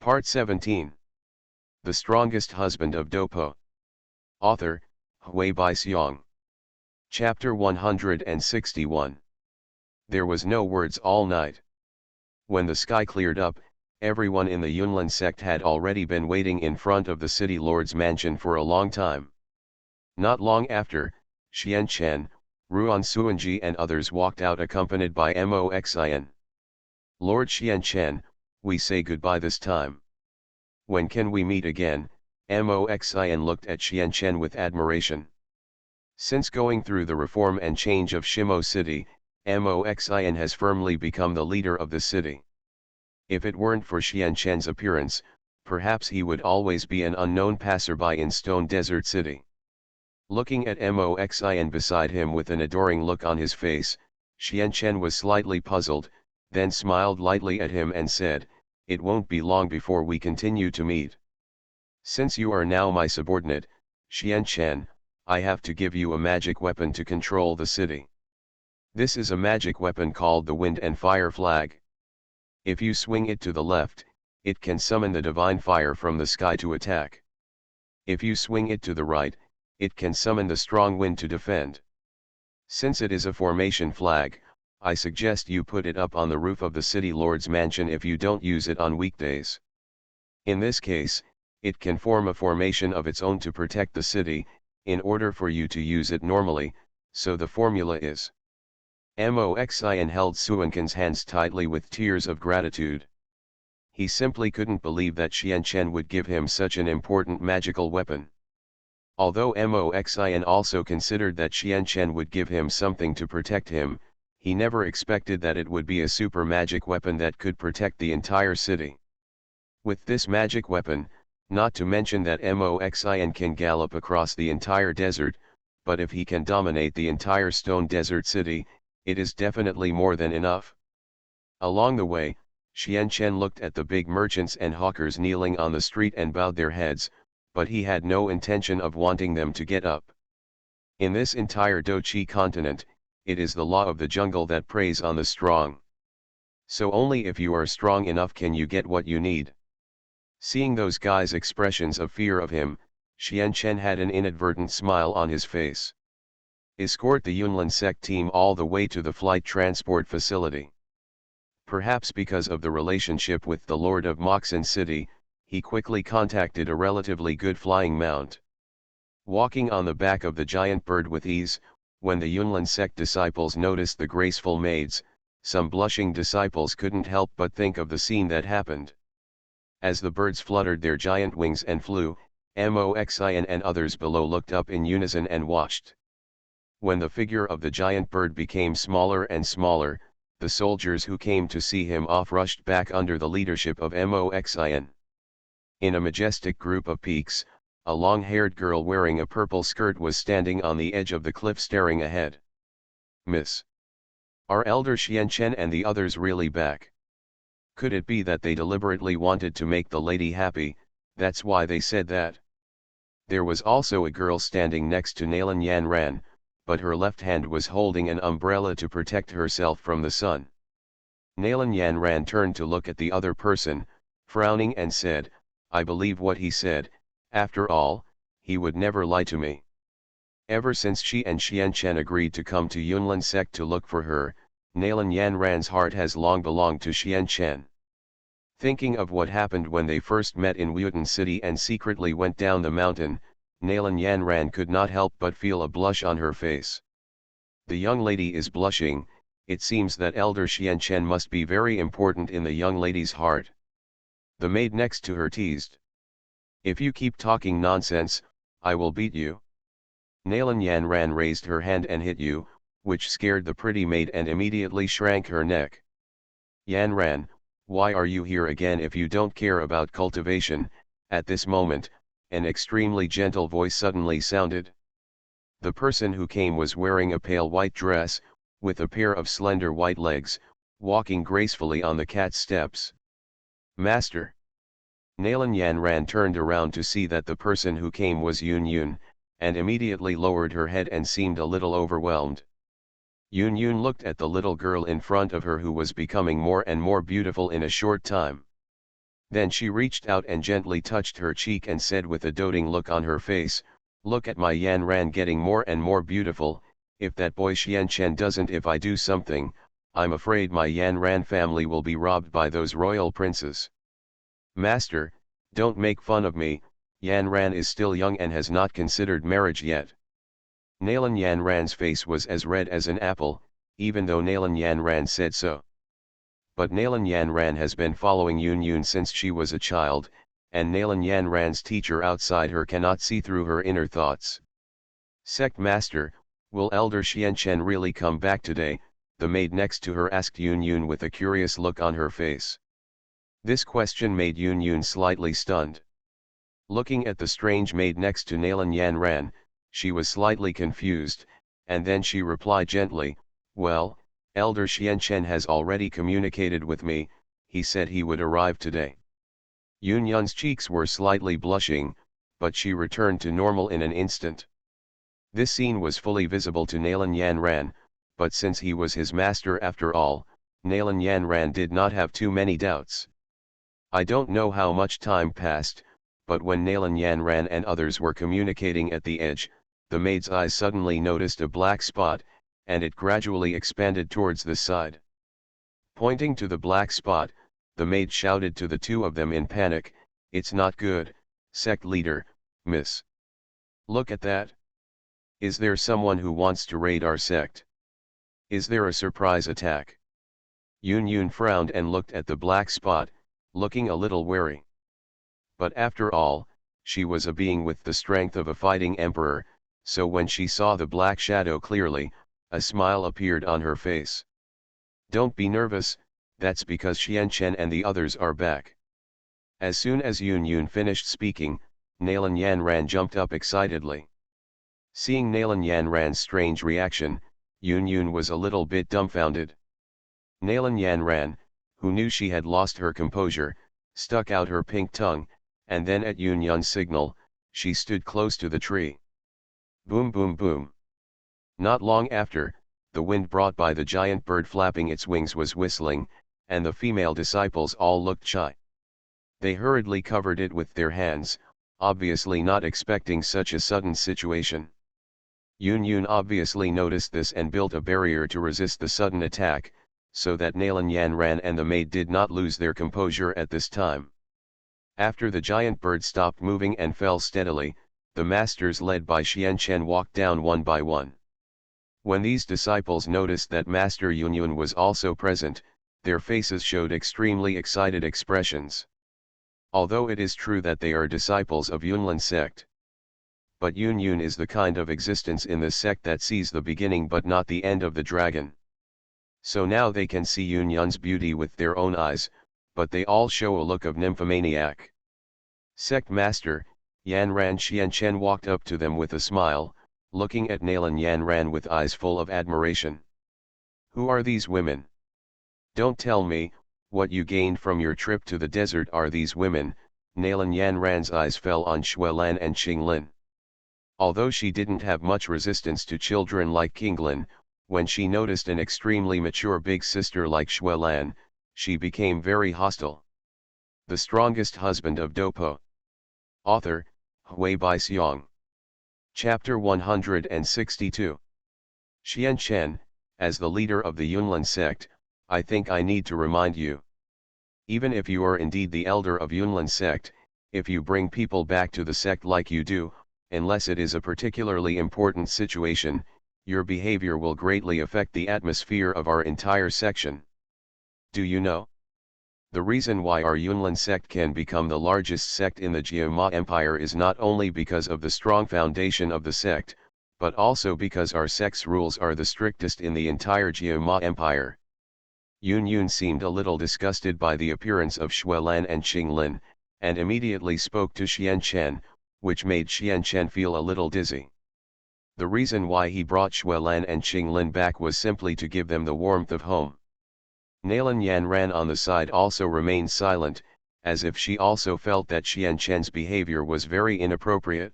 Part 17. The Strongest Husband of Dopo. Author, Hui Baixiong. Chapter 161. There was no words all night. When the sky cleared up, everyone in the Yunlin sect had already been waiting in front of the city lord's mansion for a long time. Not long after, Xian Chen, Ruan Suanji and others walked out accompanied by Moxin. Lord Xian Chen, we say goodbye this time. When can we meet again? Moxin looked at Xian Chen with admiration. Since going through the reform and change of Shimo City, Moxin has firmly become the leader of the city. If it weren't for Xian Chen's appearance, perhaps he would always be an unknown passerby in Stone Desert City. Looking at Moxin beside him with an adoring look on his face, Xian Chen was slightly puzzled, then smiled lightly at him and said, "It won't be long before we continue to meet. Since you are now my subordinate, Xian Chen, I have to give you a magic weapon to control the city. This is a magic weapon called the Wind and Fire Flag. If you swing it to the left, it can summon the divine fire from the sky to attack. If you swing it to the right, it can summon the strong wind to defend. Since it is a formation flag, I suggest you put it up on the roof of the city lord's mansion if you don't use it on weekdays. In this case, it can form a formation of its own to protect the city, in order for you to use it normally, so the formula is." Moxin held Suankin's hands tightly with tears of gratitude. He simply couldn't believe that Xian Chen would give him such an important magical weapon. Although Moxin also considered that Xian Chen would give him something to protect him, he never expected that it would be a super magic weapon that could protect the entire city. With this magic weapon, not to mention that Moxin can gallop across the entire desert, but if he can dominate the entire Stone Desert City, it is definitely more than enough. Along the way, Xian Chen looked at the big merchants and hawkers kneeling on the street and bowed their heads, but he had no intention of wanting them to get up. In this entire Dochi continent, it is the law of the jungle that preys on the strong. So only if you are strong enough can you get what you need. Seeing those guys' expressions of fear of him, Xian Chen had an inadvertent smile on his face. Escort the Yunlin sect team all the way to the flight transport facility. Perhaps because of the relationship with the Lord of Moxin City, he quickly contacted a relatively good flying mount. Walking on the back of the giant bird with ease, when the Yunlin sect disciples noticed the graceful maids, some blushing disciples couldn't help but think of the scene that happened. As the birds fluttered their giant wings and flew, Moxin and others below looked up in unison and watched. When the figure of the giant bird became smaller and smaller, the soldiers who came to see him off rushed back under the leadership of Moxin. In a majestic group of peaks, a long-haired girl wearing a purple skirt was standing on the edge of the cliff staring ahead. "Miss, are Elder Xian Chen and the others really back? Could it be that they deliberately wanted to make the lady happy, that's why they said that?" There was also a girl standing next to Nalan Yanran, but her left hand was holding an umbrella to protect herself from the sun. Nalan Yanran turned to look at the other person, frowning and said, "I believe what he said, after all, he would never lie to me." Ever since she and Xian Chen agreed to come to Yunlin sect to look for her, Nalan Yanran's heart has long belonged to Xian Chen. Thinking of what happened when they first met in Wuyutan City and secretly went down the mountain, Nalan Yanran could not help but feel a blush on her face. The young lady is blushing, it seems that Elder Xian Chen must be very important in the young lady's heart. The maid next to her teased. "If you keep talking nonsense, I will beat you." Nalan Yanran raised her hand and hit you, which scared the pretty maid and immediately shrank her neck. "Yanran, why are you here again if you don't care about cultivation?" At this moment, an extremely gentle voice suddenly sounded. The person who came was wearing a pale white dress, with a pair of slender white legs, walking gracefully on the cat steps. "Master." Nalan Yanran turned around to see that the person who came was Yun Yun, and immediately lowered her head and seemed a little overwhelmed. Yun Yun looked at the little girl in front of her who was becoming more and more beautiful in a short time. Then she reached out and gently touched her cheek and said with a doting look on her face, "Look at my Yan Ran getting more and more beautiful. If that boy Xian Chen doesn't, if I do something, I'm afraid my Yan Ran family will be robbed by those royal princes." "Master, don't make fun of me, Yan Ran is still young and has not considered marriage yet." Nalan Yan Ran's face was as red as an apple, even though Nalan Yan Ran said so. But Nalan Yan Ran has been following Yun Yun since she was a child, and Nalan Yan Ran's teacher outside her cannot see through her inner thoughts. "Sect Master, will Elder Xian Chen really come back today?" the maid next to her asked Yun Yun with a curious look on her face. This question made Yun Yun slightly stunned. Looking at the strange maid next to Nalan Yan Ran, she was slightly confused, and then she replied gently, "Well, Elder Xian Chen has already communicated with me, he said he would arrive today." Yun Yun's cheeks were slightly blushing, but she returned to normal in an instant. This scene was fully visible to Nalan Yan Ran, but since he was his master after all, Nalan Yan Ran did not have too many doubts. I don't know how much time passed, but when Nalan Yan Ran and others were communicating at the edge, the maid's eyes suddenly noticed a black spot, and it gradually expanded towards the side. Pointing to the black spot, the maid shouted to the two of them in panic, "It's not good, sect leader, miss. Look at that. Is there someone who wants to raid our sect? Is there a surprise attack?" Yun Yun frowned and looked at the black spot, looking a little wary. But after all, she was a being with the strength of a fighting emperor, so when she saw the black shadow clearly, a smile appeared on her face. "Don't be nervous, that's because Xian Chen and the others are back." As soon as Yun Yun finished speaking, Nalan Yan Ran jumped up excitedly. Seeing Nalan Yan Ran's strange reaction, Yun Yun was a little bit dumbfounded. Nalan Yan Ran, who knew she had lost her composure, stuck out her pink tongue, and then at Yun Yun's signal, she stood close to the tree. Boom boom boom. Not long after, the wind brought by the giant bird flapping its wings was whistling, and the female disciples all looked shy. They hurriedly covered it with their hands, obviously not expecting such a sudden situation. Yun Yun obviously noticed this and built a barrier to resist the sudden attack, so that Nalan Yan Ran and the maid did not lose their composure at this time. After the giant bird stopped moving and fell steadily, the masters led by Xian Chen walked down one by one. When these disciples noticed that Master Yun Yun was also present, their faces showed extremely excited expressions. Although it is true that they are disciples of Yunlin sect. But Yun Yun is the kind of existence in this sect that sees the beginning but not the end of the dragon. So now they can see Yun Yun's beauty with their own eyes, but they all show a look of nymphomaniac. "Sect Master," Yan Ran Xian Chen walked up to them with a smile, looking at Nalan Yan Ran with eyes full of admiration. "Who are these women? Don't tell me, what you gained from your trip to the desert are these women." Nalan Yan Ran's eyes fell on Xuelan and Qinglin. Although she didn't have much resistance to children like Qinglin, when she noticed an extremely mature big sister like Xuelan, she became very hostile. The Strongest Husband of Dopo. Author, Hui Bai Xiong. Chapter 162. Xian Chen, as the leader of the Yunlin sect, I think I need to remind you. Even if you are indeed the elder of Yunlin sect, if you bring people back to the sect like you do, unless it is a particularly important situation, your behavior will greatly affect the atmosphere of our entire section. Do you know? The reason why our Yunlin sect can become the largest sect in the Jiama Empire is not only because of the strong foundation of the sect, but also because our sect's rules are the strictest in the entire Jiama Empire. Yun Yun seemed a little disgusted by the appearance of Xuelan and Qinglin, and immediately spoke to Xian Chen, which made Xian Chen feel a little dizzy. The reason why he brought Xuelan and Qinglin back was simply to give them the warmth of home. Nalan Yan Ran on the side also remained silent, as if she also felt that Xian Chen's behavior was very inappropriate.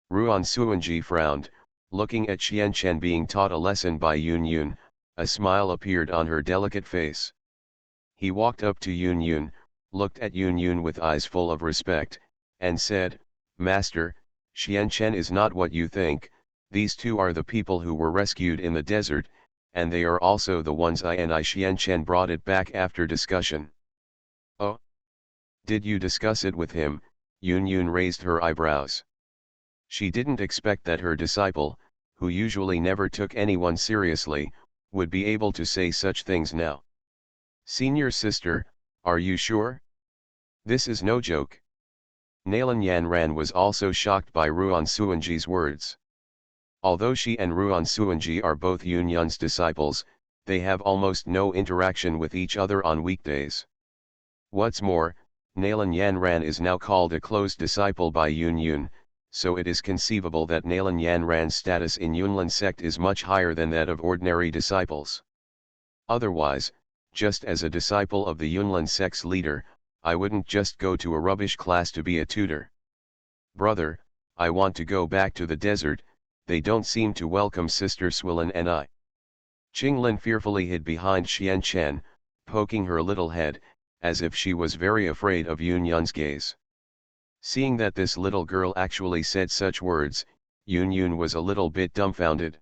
Ruan Suanji frowned, looking at Xian Chen being taught a lesson by Yun Yun. A smile appeared on her delicate face. He walked up to Yun Yun, looked at Yun Yun with eyes full of respect, and said, "Master, Xian Chen is not what you think. These two are the people who were rescued in the desert, and they are also the ones I Xian Chen brought it back after discussion." "Oh? Did you discuss it with him?" Yun Yun raised her eyebrows. She didn't expect that her disciple, who usually never took anyone seriously, would be able to say such things now. "Senior sister, are you sure? This is no joke." Nalan Yanran was also shocked by Ruan Suanji's words. Although she and Ruan Suanji are both Yun Yun's disciples, they have almost no interaction with each other on weekdays. What's more, Nalan Yanran is now called a close disciple by Yun Yun, so it is conceivable that Nalan Yanran's status in Yunlin sect is much higher than that of ordinary disciples. Otherwise, just as a disciple of the Yunlin sect's leader, I wouldn't just go to a rubbish class to be a tutor. "Brother, I want to go back to the desert, they don't seem to welcome Sister Swilin and I." Qinglin fearfully hid behind Xian Chen, poking her little head, as if she was very afraid of Yun Yun's gaze. Seeing that this little girl actually said such words, Yun Yun was a little bit dumbfounded.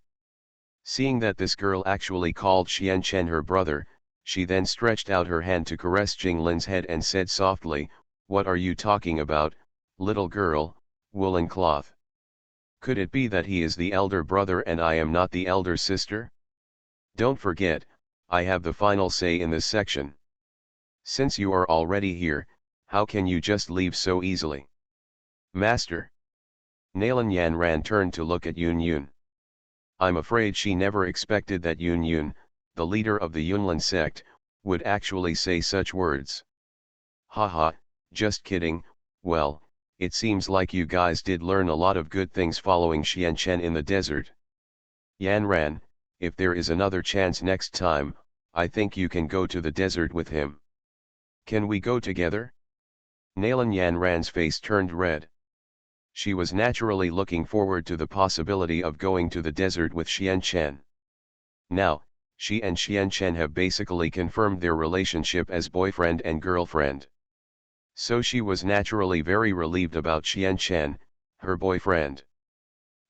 Seeing that this girl actually called Xian Chen her brother, she then stretched out her hand to caress Jinglin's head and said softly, "What are you talking about, little girl, woolen cloth? Could it be that he is the elder brother and I am not the elder sister? Don't forget, I have the final say in this section. Since you are already here, how can you just leave so easily?" "Master." Nalan Yanran turned to look at Yun Yun. I'm afraid she never expected that Yun Yun, the leader of the Yunlin sect, would actually say such words. "Haha, just kidding. Well, it seems like you guys did learn a lot of good things following Xian Chen in the desert. Yanran, if there is another chance next time, I think you can go to the desert with him. Can we go together?" Nalan Yanran's face turned red. She was naturally looking forward to the possibility of going to the desert with Xian Chen. Now, she and Xian Chen have basically confirmed their relationship as boyfriend and girlfriend. So she was naturally very relieved about Xian Chen, her boyfriend.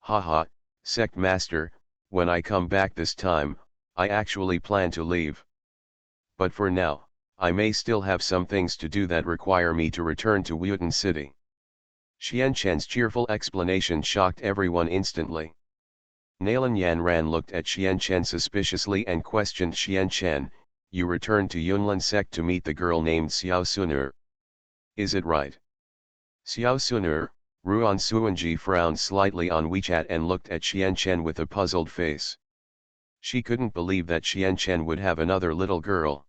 "Haha, sect master, when I come back this time, I actually plan to leave. But for now, I may still have some things to do that require me to return to Wuyutan City." Xian Chen's cheerful explanation shocked everyone instantly. Nalan Yanran looked at Xian Chen suspiciously and questioned Xian Chen, "You returned to Yunlin sect to meet the girl named Xiao Sunur. Is it right?" Xiao Sunur, Ruan Suanji frowned slightly on WeChat and looked at Xian Chen with a puzzled face. She couldn't believe that Xian Chen would have another little girl.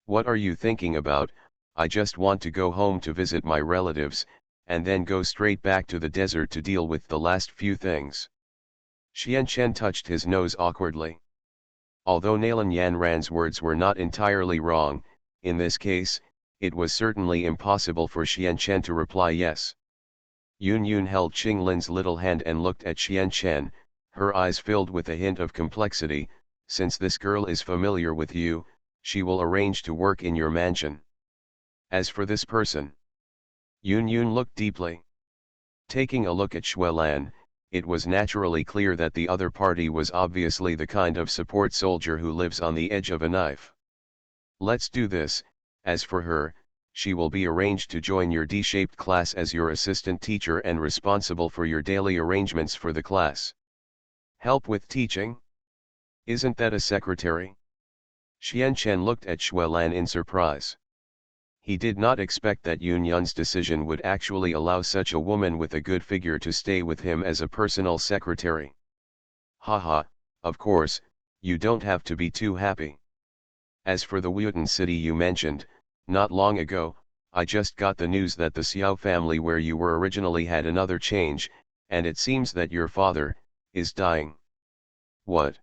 "What are you thinking about? I just want to go home to visit my relatives, and then go straight back to the desert to deal with the last few things." Xian Chen touched his nose awkwardly. Although Nalan Yanran's words were not entirely wrong, in this case, it was certainly impossible for Xian Chen to reply yes. Yun Yun held Qinglin's little hand and looked at Xian Chen, her eyes filled with a hint of complexity. "Since this girl is familiar with you, she will arrange to work in your mansion. As for this person..." Yun Yun looked deeply. Taking a look at Xuelan, it was naturally clear that the other party was obviously the kind of support soldier who lives on the edge of a knife. "Let's do this. As for her, she will be arranged to join your D-shaped class as your assistant teacher and responsible for your daily arrangements for the class. Help with teaching? Isn't that a secretary?" Xian Chen looked at Xuelan in surprise. He did not expect that Yun Yun's decision would actually allow such a woman with a good figure to stay with him as a personal secretary. "Haha, of course, you don't have to be too happy. As for the Wuyutan city you mentioned, not long ago, I just got the news that the Xiao family where you were originally had another change, and it seems that your father is dying." "What?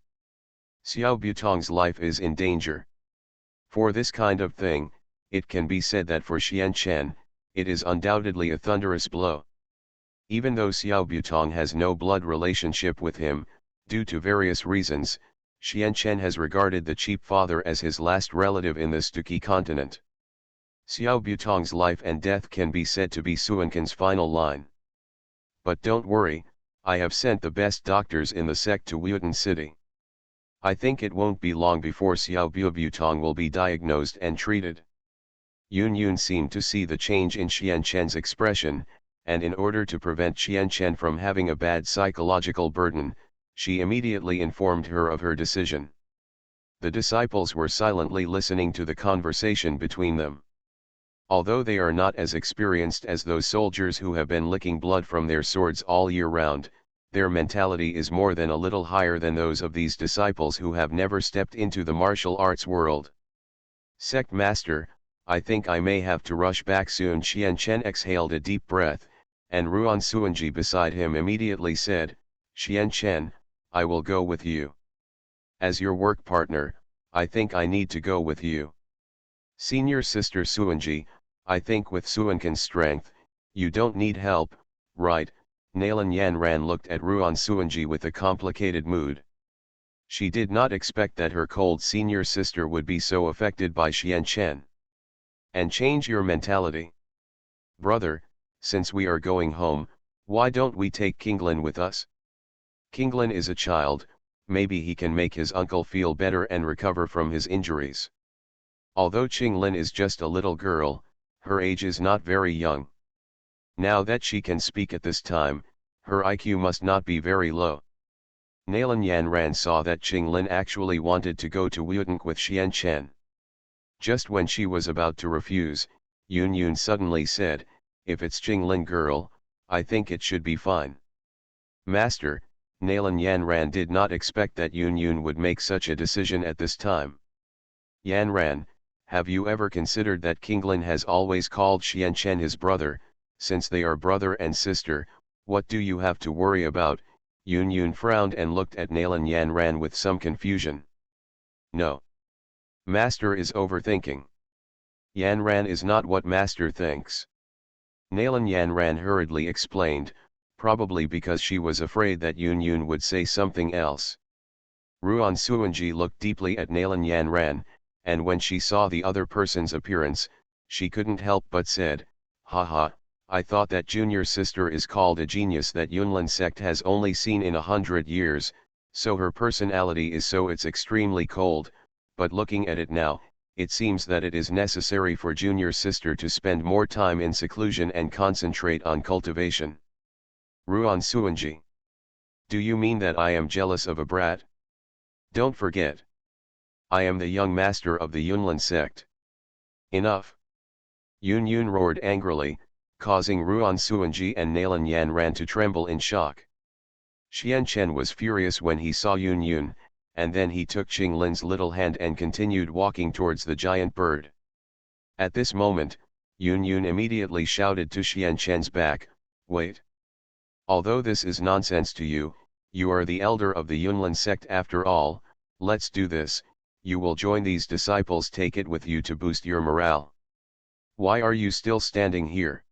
Xiao Butong's life is in danger?" For this kind of thing, it can be said that for Xian Chen, it is undoubtedly a thunderous blow. Even though Xiao Butong has no blood relationship with him, due to various reasons, Xian Chen has regarded the Cheap Father as his last relative in the Stuki continent. Xiao Butong's life and death can be said to be Suancan's final line. But don't worry, I have sent the best doctors in the sect to Wutan City. I think it won't be long before Xiao Butong will be diagnosed and treated. Yun Yun seemed to see the change in Xian Chen's expression, and in order to prevent Xian Chen from having a bad psychological burden, she immediately informed her of her decision. The disciples were silently listening to the conversation between them. Although they are not as experienced as those soldiers who have been licking blood from their swords all year round, their mentality is more than a little higher than those of these disciples who have never stepped into the martial arts world. Sect Master, I think I may have to rush back soon. Xian Chen exhaled a deep breath, and Ruan Suanji beside him immediately said, Xian Chen, I will go with you. As your work partner, I think I need to go with you. Senior Sister Suanji, I think with Suancan's strength, you don't need help, right? Nalan Yanran looked at Ruan Suanji with a complicated mood. She did not expect that her cold senior sister would be so affected by Xian Chen. And change your mentality. Brother, since we are going home, why don't we take Kinglin with us? Kinglin is a child, maybe he can make his uncle feel better and recover from his injuries. Although Qinglin is just a little girl, her age is not very young. Now that she can speak at this time, her IQ must not be very low. Nalan Yanran saw that Qinglin actually wanted to go to Wutank with Xian Chen. Just when she was about to refuse, Yun Yun suddenly said, if it's Qinglin girl, I think it should be fine. Master, Nalan Yanran did not expect that Yun Yun would make such a decision at this time. Yanran, have you ever considered that Kinglin has always called Xian Chen his brother? Since they are brother and sister, what do you have to worry about? Yun Yun frowned and looked at Nalan Yanran with some confusion. No. Master is overthinking. Yanran is not what Master thinks. Nalan Yanran hurriedly explained, probably because she was afraid that Yun Yun would say something else. Ruan Suanji looked deeply at Nalan Yanran, and when she saw the other person's appearance, she couldn't help but said, haha, I thought that junior sister is called a genius that Yunlin sect has only seen in 100 years, so her personality is so it's extremely cold, but looking at it now, it seems that it is necessary for junior sister to spend more time in seclusion and concentrate on cultivation. Ruan Suanji. Do you mean that I am jealous of a brat? Don't forget. I am the young master of the Yunlin sect. Enough. Yun Yun roared angrily, causing Ruan Suanji and Nalan Yanran to tremble in shock. Xian Chen was furious when he saw Yun Yun, and then he took Qinglin's little hand and continued walking towards the giant bird. At this moment, Yun Yun immediately shouted to Xian Chen's back, wait. Although this is nonsense to you, you are the elder of the Yunlin sect after all, let's do this, you will join these disciples, take it with you to boost your morale. Why are you still standing here?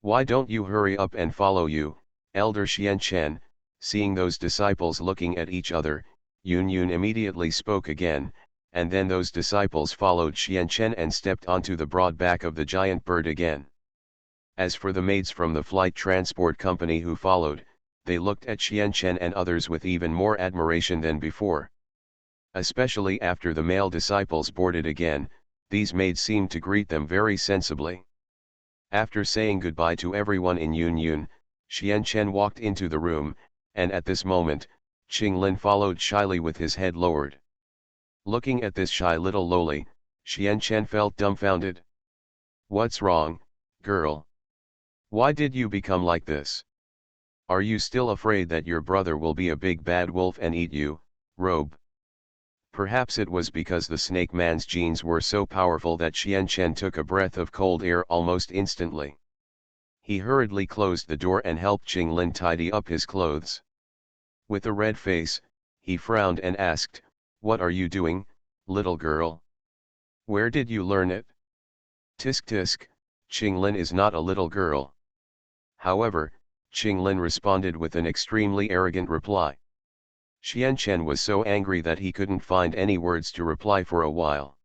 Why don't you hurry up and follow you, Elder Xian Chen? Seeing those disciples looking at each other, Yun Yun immediately spoke again, and then those disciples followed Xian Chen and stepped onto the broad back of the giant bird again. As for the maids from the flight transport company who followed, they looked at Xian Chen and others with even more admiration than before. Especially after the male disciples boarded again, these maids seemed to greet them very sensibly. After saying goodbye to everyone in Yun Yun, Xian Chen walked into the room, and at this moment, Qinglin followed shyly with his head lowered. Looking at this shy little loli, Xian Chen felt dumbfounded. What's wrong, girl? Why did you become like this? Are you still afraid that your brother will be a big bad wolf and eat you, robe? Perhaps it was because the snake man's genes were so powerful that Xian Chen took a breath of cold air almost instantly. He hurriedly closed the door and helped Qinglin tidy up his clothes. With a red face, he frowned and asked, what are you doing, little girl? Where did you learn it? Tisk tisk, Qinglin is not a little girl. However, Qinglin responded with an extremely arrogant reply. Xian Chen was so angry that he couldn't find any words to reply for a while.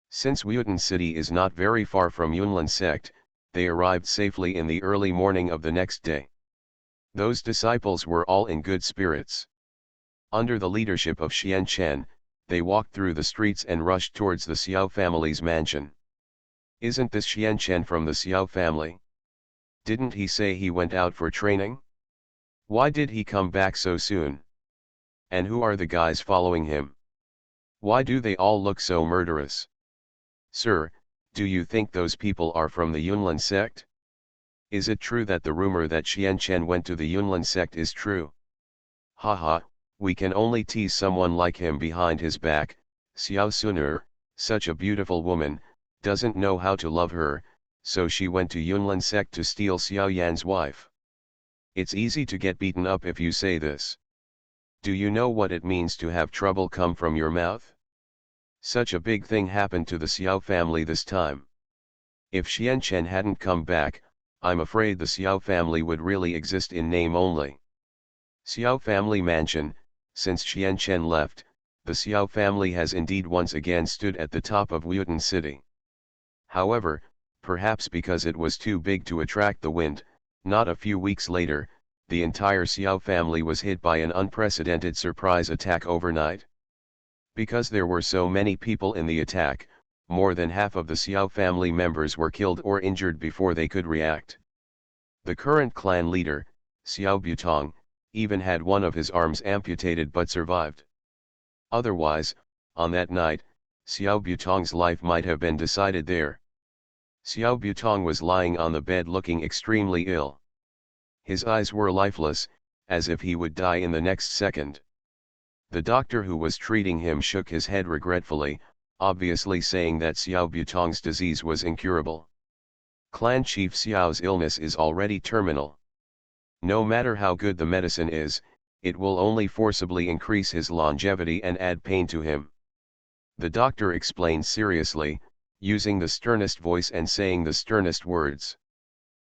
Since Wuyutan City is not very far from Yunlin sect, they arrived safely in the early morning of the next day. Those disciples were all in good spirits. Under the leadership of Xian Chen, they walked through the streets and rushed towards the Xiao family's mansion. Isn't this Xian Chen from the Xiao family? Didn't he say he went out for training? Why did he come back so soon? And who are the guys following him? Why do they all look so murderous? Sir, do you think those people are from the Yunlin sect? Is it true that the rumor that Xian Chen went to the Yunlin sect is true? Haha, we can only tease someone like him behind his back. Xiao Suner, such a beautiful woman, doesn't know how to love her, so she went to Yunlin sect to steal Xiao Yan's wife. It's easy to get beaten up if you say this. Do you know what it means to have trouble come from your mouth? Such a big thing happened to the Xiao family this time. If Xian Chen hadn't come back, I'm afraid the Xiao family would really exist in name only. Xiao family mansion. Since Xian Chen left, the Xiao family has indeed once again stood at the top of Wuyutan City. However, perhaps because it was too big to attract the wind, not a few weeks later, the entire Xiao family was hit by an unprecedented surprise attack overnight. Because there were so many people in the attack, more than half of the Xiao family members were killed or injured before they could react. The current clan leader, Xiao Butong, even had one of his arms amputated but survived. Otherwise, on that night, Xiao Butong's life might have been decided there. Xiao Butong was lying on the bed looking extremely ill. His eyes were lifeless, as if he would die in the next second. The doctor who was treating him shook his head regretfully, obviously saying that Xiao Butong's disease was incurable. Clan Chief Xiao's illness is already terminal. No matter how good the medicine is, it will only forcibly increase his longevity and add pain to him. The doctor explained seriously, using the sternest voice and saying the sternest words.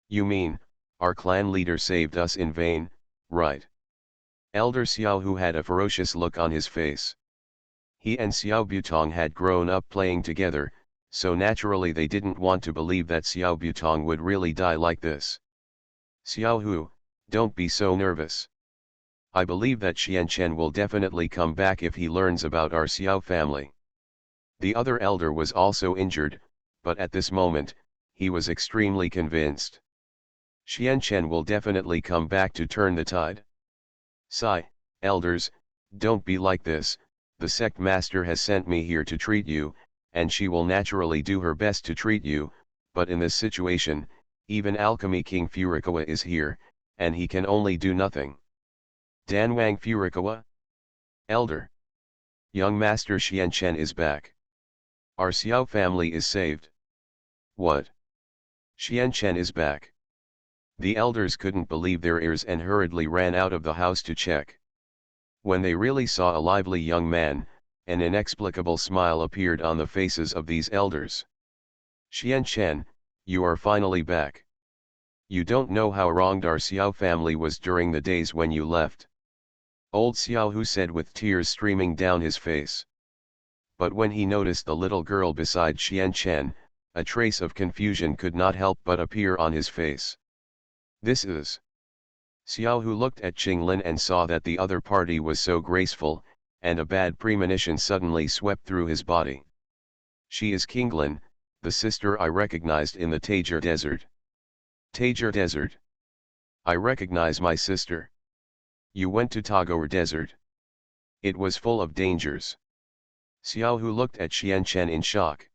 You mean, our clan leader saved us in vain, right? Elder Xiao Hu had a ferocious look on his face. He and Xiao Butong had grown up playing together, so naturally they didn't want to believe that Xiao Butong would really die like this. Xiao Hu, don't be so nervous. I believe that Xian Chen will definitely come back if he learns about our Xiao family. The other elder was also injured, but at this moment, he was extremely convinced. Xian Chen will definitely come back to turn the tide. Elders, don't be like this. The sect master has sent me here to treat you, and she will naturally do her best to treat you, but in this situation, even Alchemy King Furukawa is here, and he can only do nothing. Danwang Furukawa? Elder. Young Master Xian Chen is back. Our Xiao family is saved. What? Xian Chen is back. The elders couldn't believe their ears and hurriedly ran out of the house to check. When they really saw a lively young man, an inexplicable smile appeared on the faces of these elders. Xian Chen, you are finally back. You don't know how wronged our Xiao family was during the days when you left. Old Xiao Hu said with tears streaming down his face. But when he noticed the little girl beside Xian Chen, a trace of confusion could not help but appear on his face. This is. Xiao Hu looked at Qinglin and saw that the other party was so graceful, and a bad premonition suddenly swept through his body. She is Qinglin, the sister I recognized in the Tajer Desert. Tajer Desert. I recognize my sister. You went to Tagore Desert. It was full of dangers. Xiao Hu looked at Xian Chen in shock.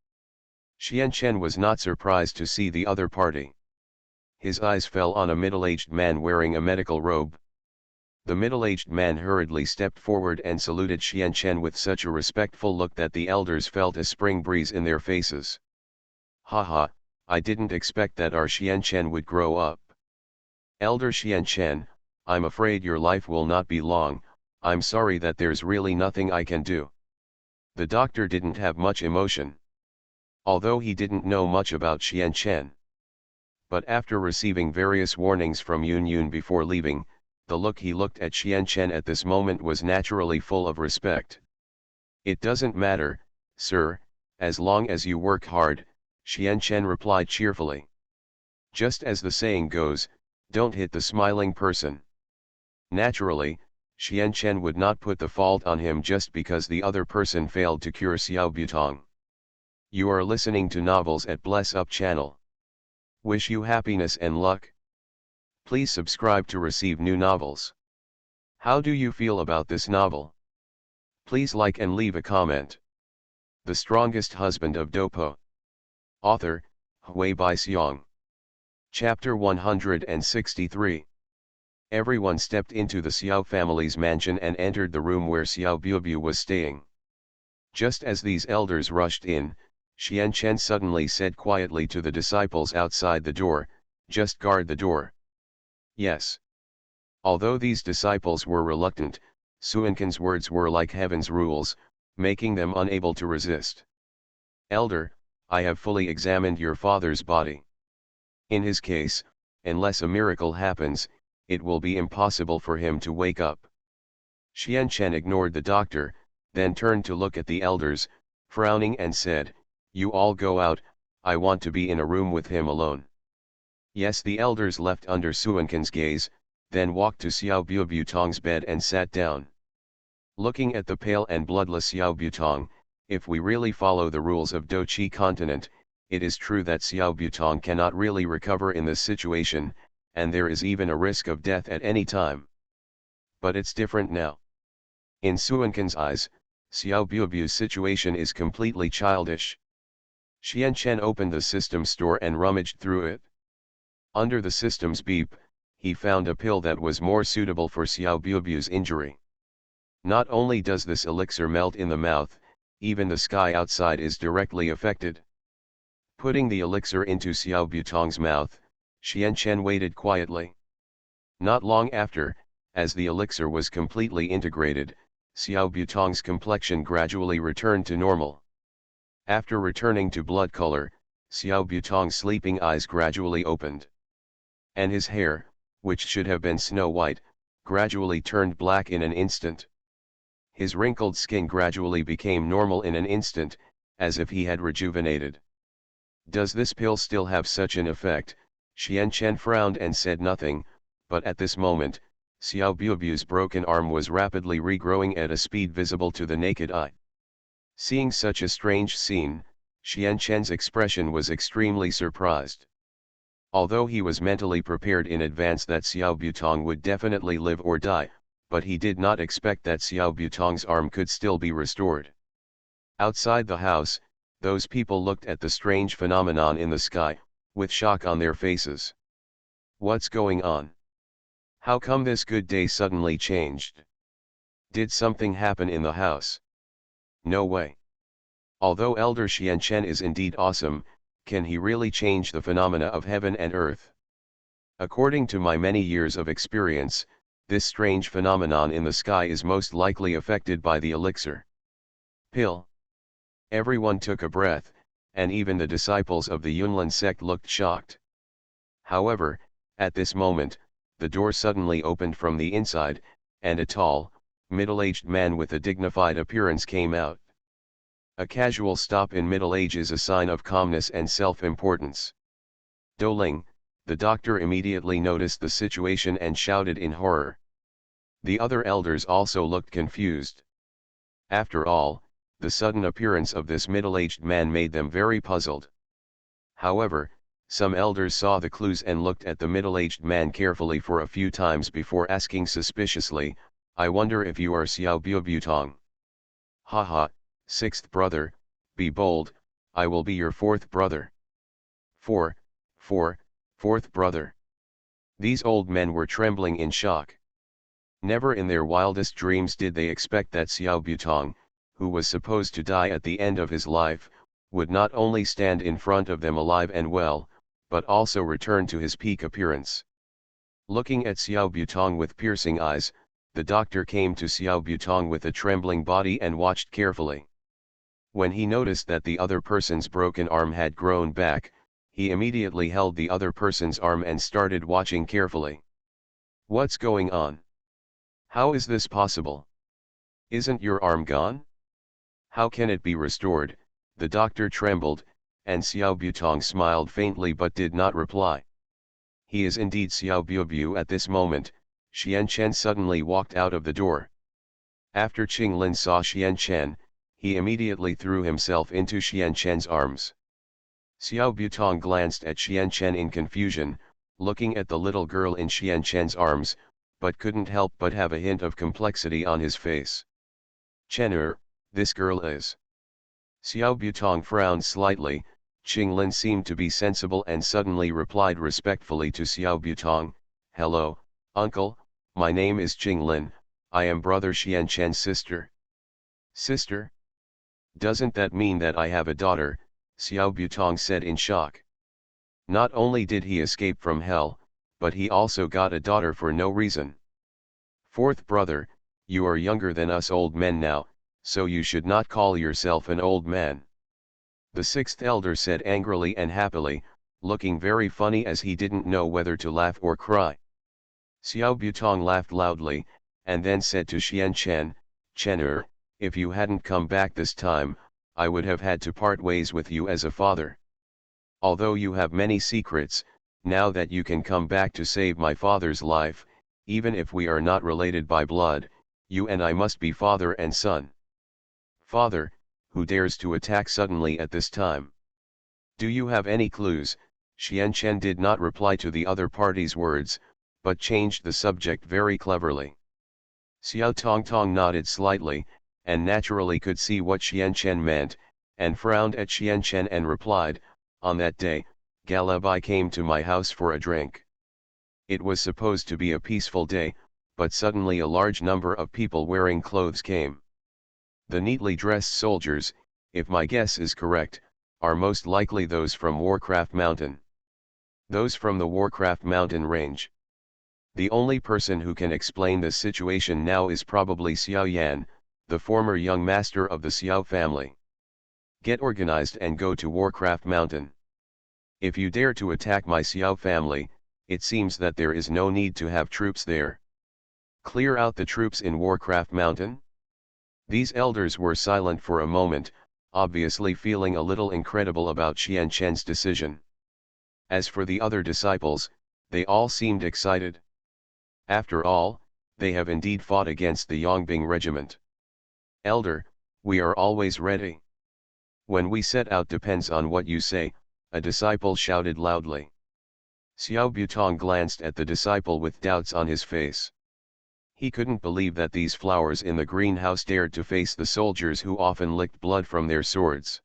Xian Chen was not surprised to see the other party. His eyes fell on a middle-aged man wearing a medical robe. The middle-aged man hurriedly stepped forward and saluted Xian Chen with such a respectful look that the elders felt a spring breeze in their faces. Haha, I didn't expect that our Xian Chen would grow up. Elder Xian Chen, I'm afraid your life will not be long. I'm sorry that there's really nothing I can do. The doctor didn't have much emotion. Although he didn't know much about Xian Chen. But after receiving various warnings from Yun Yun before leaving, the look he looked at Xian Chen at this moment was naturally full of respect. It doesn't matter, sir, As long as you work hard, Xian Chen replied cheerfully. Just as the saying goes, don't hit the smiling person. Naturally, Xian Chen would not put the fault on him just because the other person failed to cure Xiao Butong. You are listening to Novels at Bless Up channel. Wish you happiness and luck. Please subscribe to receive new novels. How do you feel about this novel? Please like and leave a comment. The Strongest Husband of Dopo. Author, Hui Bai Xiong. Chapter 163. Everyone stepped into the Xiao family's mansion and entered the room where Xiao Buobu was staying. Just as these elders rushed in, Xian Chen suddenly said quietly to the disciples outside the door, "Just guard the door." Yes. Although these disciples were reluctant, Suankin's words were like heaven's rules, making them unable to resist. "Elder, I have fully examined your father's body. In his case, unless a miracle happens, it will be impossible for him to wake up." Xian Chen ignored the doctor, then turned to look at the elders, frowning and said, "You all go out, I want to be in a room with him alone." Yes, the elders left under Suankin's gaze, then walked to Xiao Butong's bed and sat down. Looking at the pale and bloodless Xiao Butong, if we really follow the rules of Doqi continent, it is true that Xiao Butong cannot really recover in this situation, and there is even a risk of death at any time. But it's different now. In Suankin's eyes, Xiao Buobu's situation is completely childish. Xian Chen opened the system store and rummaged through it. Under the system's beep, he found a pill that was more suitable for Xiao Buobu's injury. Not only does this elixir melt in the mouth, even the sky outside is directly affected. Putting the elixir into Xiao Butong's mouth, Xian Chen waited quietly. Not long after, as the elixir was completely integrated, Xiao Butong's complexion gradually returned to normal. After returning to blood color, Xiao Butong's sleeping eyes gradually opened. And his hair, which should have been snow white, gradually turned black in an instant. His wrinkled skin gradually became normal in an instant, as if he had rejuvenated. Does this pill still have such an effect? Xian Chen frowned and said nothing, but at this moment, Xiao Buobu's broken arm was rapidly regrowing at a speed visible to the naked eye. Seeing such a strange scene, Xian Chen's expression was extremely surprised. Although he was mentally prepared in advance that Xiao Butong would definitely live or die, but he did not expect that Xiao Butong's arm could still be restored. Outside the house, those people looked at the strange phenomenon in the sky, with shock on their faces. What's going on? How come this good day suddenly changed? Did something happen in the house? No way. Although Elder Xian Chen is indeed awesome, can he really change the phenomena of heaven and earth? According to my many years of experience, this strange phenomenon in the sky is most likely affected by the elixir pill. Everyone took a breath, and even the disciples of the Yunlin sect looked shocked. However, at this moment, the door suddenly opened from the inside, and a tall, middle-aged man with a dignified appearance came out. A casual stop in middle age is a sign of calmness and self-importance. Doling, the doctor immediately noticed the situation and shouted in horror. The other elders also looked confused. After all, the sudden appearance of this middle-aged man made them very puzzled. However, some elders saw the clues and looked at the middle-aged man carefully for a few times before asking suspiciously, "I wonder if you are Xiao Butong." "Haha, sixth brother, be bold, I will be your fourth brother." Fourth brother. These old men were trembling in shock. Never in their wildest dreams did they expect that Xiao Butong, who was supposed to die at the end of his life, would not only stand in front of them alive and well, but also return to his peak appearance. Looking at Xiao Butong with piercing eyes, the doctor came to Xiao Butong with a trembling body and watched carefully. When he noticed that the other person's broken arm had grown back, he immediately held the other person's arm and started watching carefully. "What's going on? How is this possible? Isn't your arm gone? How can it be restored?" The doctor trembled, and Xiao Butong smiled faintly but did not reply. He is indeed Xiao Buobu. At this moment, Xian Chen suddenly walked out of the door. After Qing Lin saw Xian Chen, he immediately threw himself into Xian Chen's arms. Xiao Butong glanced at Xian Chen in confusion, looking at the little girl in Xian Chen's arms, but couldn't help but have a hint of complexity on his face. "Chen this girl is..." Xiao Butong frowned slightly. Qing Lin seemed to be sensible and suddenly replied respectfully to Xiao Butong, "Hello, uncle, my name is Qing Lin, I am brother Xian Chen's sister." "Sister? Doesn't that mean that I have a daughter?" Xiao Butong said in shock. Not only did he escape from hell, but he also got a daughter for no reason. "Fourth brother, you are younger than us old men now, so you should not call yourself an old man," the sixth elder said angrily and happily, looking very funny as he didn't know whether to laugh or cry. Xiao Butong laughed loudly, and then said to Xian Chen, "Chen if you hadn't come back this time, I would have had to part ways with you as a father. Although you have many secrets, now that you can come back to save my father's life, even if we are not related by blood, you and I must be father and son." "Father, who dares to attack suddenly at this time? Do you have any clues?" Xian Chen did not reply to the other party's words, but changed the subject very cleverly. Xiao Tongtong nodded slightly, and naturally could see what Xian Chen meant, and frowned at Xian Chen and replied, "On that day, Galabai came to my house for a drink. It was supposed to be a peaceful day, but suddenly a large number of people wearing clothes came. The neatly dressed soldiers, if my guess is correct, are most likely those from Warcraft Mountain. Those from the Warcraft Mountain range. The only person who can explain this situation now is probably Xiao Yan, the former young master of the Xiao family. Get organized and go to Warcraft Mountain. If you dare to attack my Xiao family, it seems that there is no need to have troops there. Clear out the troops in Warcraft Mountain?" These elders were silent for a moment, obviously feeling a little incredible about Xian Chen's decision. As for the other disciples, they all seemed excited. After all, they have indeed fought against the Yongbing regiment. "Elder, we are always ready. When we set out depends on what you say," a disciple shouted loudly. Xiao Butong glanced at the disciple with doubts on his face. He couldn't believe that these flowers in the greenhouse dared to face the soldiers who often licked blood from their swords.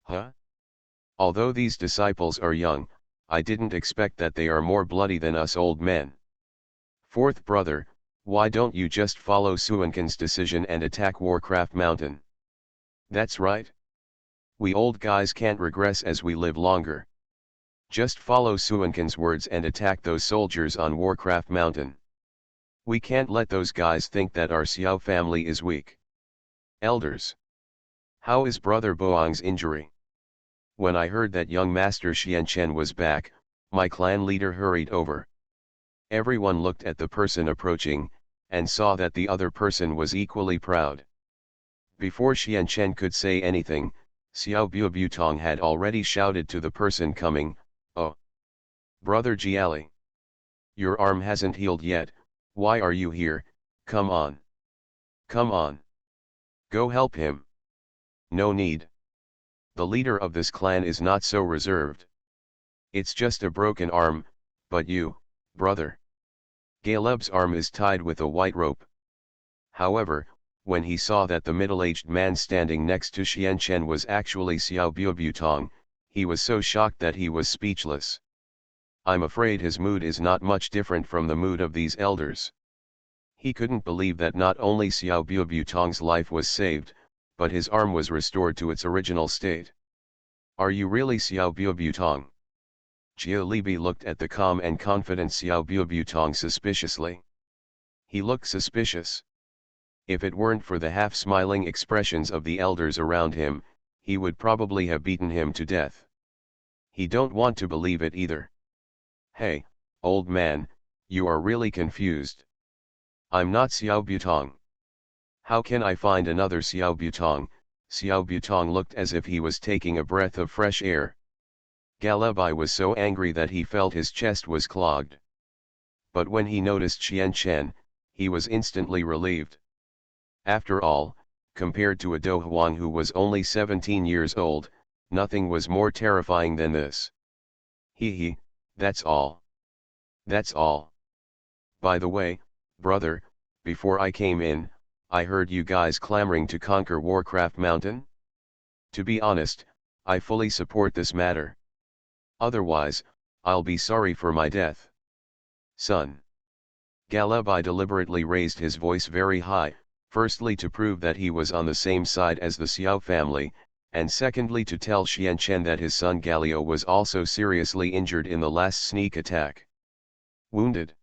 "Huh? Although these disciples are young, I didn't expect that they are more bloody than us old men. Fourth brother, why don't you just follow Suankin's decision and attack Warcraft Mountain?" "That's right. We old guys can't regress as we live longer. Just follow Suankin's words and attack those soldiers on Warcraft Mountain. We can't let those guys think that our Xiao family is weak." "Elders, how is Brother Boang's injury?" When I heard that young Master Xian Chen was back, my clan leader hurried over. Everyone looked at the person approaching, and saw that the other person was equally proud. Before Xian Chen could say anything, Xiao Butong had already shouted to the person coming, "Oh, Brother Jiali, your arm hasn't healed yet, why are you here? Come on. Come on. Go help him." "No need. The leader of this clan is not so reserved. It's just a broken arm, but you, brother." Galeb's arm is tied with a white rope. However, when he saw that the middle-aged man standing next to Xian Chen was actually Xiao Butong, he was so shocked that he was speechless. I'm afraid his mood is not much different from the mood of these elders. He couldn't believe that not only Xiao Butong's life was saved, but his arm was restored to its original state. "Are you really Xiao Butong?" Jiao Libi looked at the calm and confident Xiao Butong suspiciously. He looked suspicious. If it weren't for the half-smiling expressions of the elders around him, he would probably have beaten him to death. He don't want to believe it either. "Hey, old man, you are really confused. I'm not Xiao Butong. How can I find another Xiao Butong?" Xiao Butong looked as if he was taking a breath of fresh air. Galabai was so angry that he felt his chest was clogged. But when he noticed Xian Chen, he was instantly relieved. After all, compared to a Do Huang who was only 17 years old, nothing was more terrifying than this. He, that's all. That's all. By the way, brother, before I came in, I heard you guys clamoring to conquer Warcraft Mountain? To be honest, I fully support this matter. Otherwise, I'll be sorry for my death. Son. Galabai deliberately raised his voice very high, firstly to prove that he was on the same side as the Xiao family, and secondly to tell Xian Chen that his son Galio was also seriously injured in the last sneak attack. Wounded?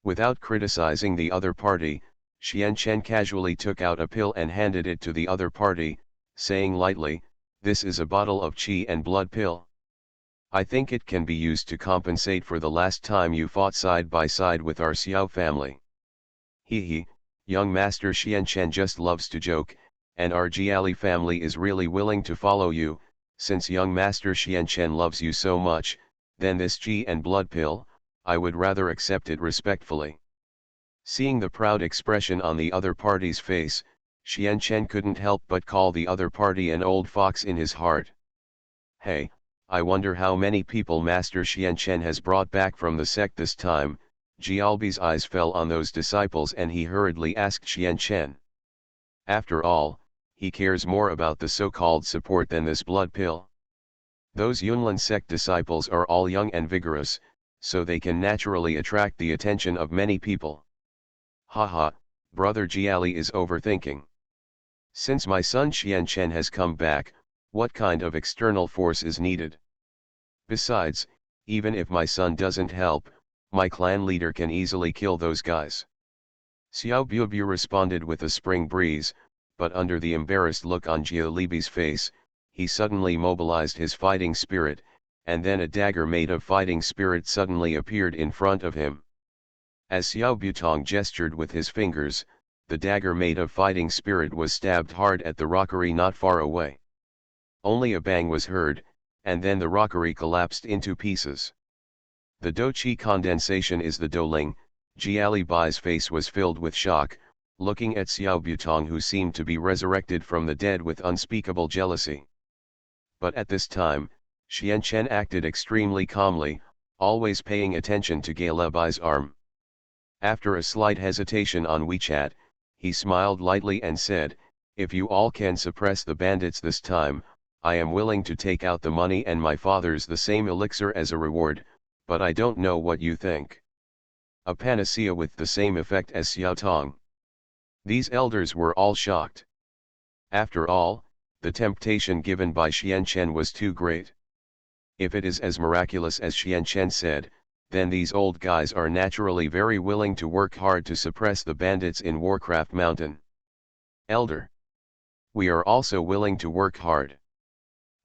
Without criticizing the other party, Xian Chen casually took out a pill and handed it to the other party, saying lightly, "This is a bottle of qi and blood pill. I think it can be used to compensate for the last time you fought side by side with our Xiao family." He, young Master Xian Chen just loves to joke, and our Jiali family is really willing to follow you. Since young Master Xian Chen loves you so much, then this qi and blood pill, I would rather accept it respectfully. Seeing the proud expression on the other party's face, Xian Chen couldn't help but call the other party an old fox in his heart. Hey, I wonder how many people Master Xian Chen has brought back from the sect this time. Jialbi's eyes fell on those disciples and he hurriedly asked Xian Chen. After all, he cares more about the so-called support than this blood pill. Those Yunlin sect disciples are all young and vigorous, so they can naturally attract the attention of many people. Haha, brother Jiali is overthinking. Since my son Xian Chen has come back, what kind of external force is needed? Besides, even if my son doesn't help, my clan leader can easily kill those guys. Xiao Buobu responded with a spring breeze, but under the embarrassed look on Jialibi's face, he suddenly mobilized his fighting spirit, and then a dagger made of fighting spirit suddenly appeared in front of him. As Xiao Butong gestured with his fingers, the dagger made of fighting spirit was stabbed hard at the rockery not far away. Only a bang was heard, and then the rockery collapsed into pieces. The Do-Chi condensation is the Do-Ling. Jiali Bai's face was filled with shock, looking at Xiao Butong who seemed to be resurrected from the dead with unspeakable jealousy. But at this time, Xian Chen acted extremely calmly, always paying attention to Gala Bai's arm. After a slight hesitation on WeChat, he smiled lightly and said, "If you all can suppress the bandits this time, I am willing to take out the money and my father's the same elixir as a reward, but I don't know what you think." A panacea with the same effect as Xiao Tong. These elders were all shocked. After all, the temptation given by Xian Chen was too great. If it is as miraculous as Xian Chen said, then these old guys are naturally very willing to work hard to suppress the bandits in Warcraft Mountain. Elder. We are also willing to work hard.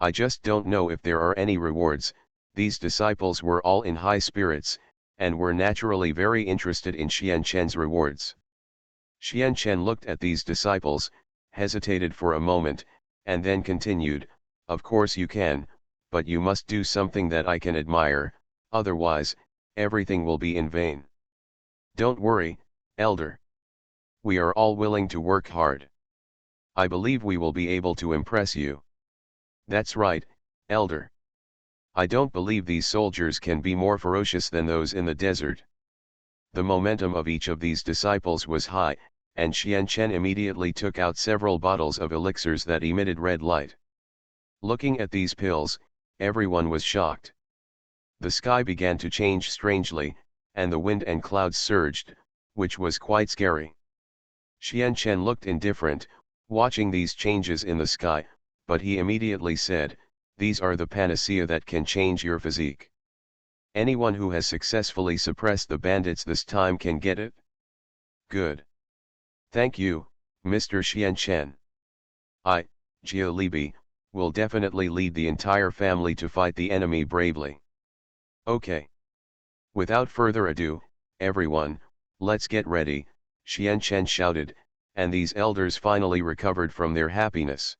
I just don't know if there are any rewards. These disciples were all in high spirits, and were naturally very interested in Xian Chen's rewards. Xian Chen looked at these disciples, hesitated for a moment, and then continued, "Of course you can, but you must do something that I can admire, otherwise, everything will be in vain. Don't worry, elder. We are all willing to work hard. I believe we will be able to impress you." "That's right, elder. I don't believe these soldiers can be more ferocious than those in the desert." The momentum of each of these disciples was high, and Xian Chen immediately took out several bottles of elixirs that emitted red light. Looking at these pills, everyone was shocked. The sky began to change strangely, and the wind and clouds surged, which was quite scary. Xian Chen looked indifferent, watching these changes in the sky, but he immediately said, "These are the panacea that can change your physique. Anyone who has successfully suppressed the bandits this time can get it." "Good. Thank you, Mr. Xian Chen. I, Jialibi, will definitely lead the entire family to fight the enemy bravely." "Okay. Without further ado, everyone, let's get ready," Xian Chen shouted, and these elders finally recovered from their happiness.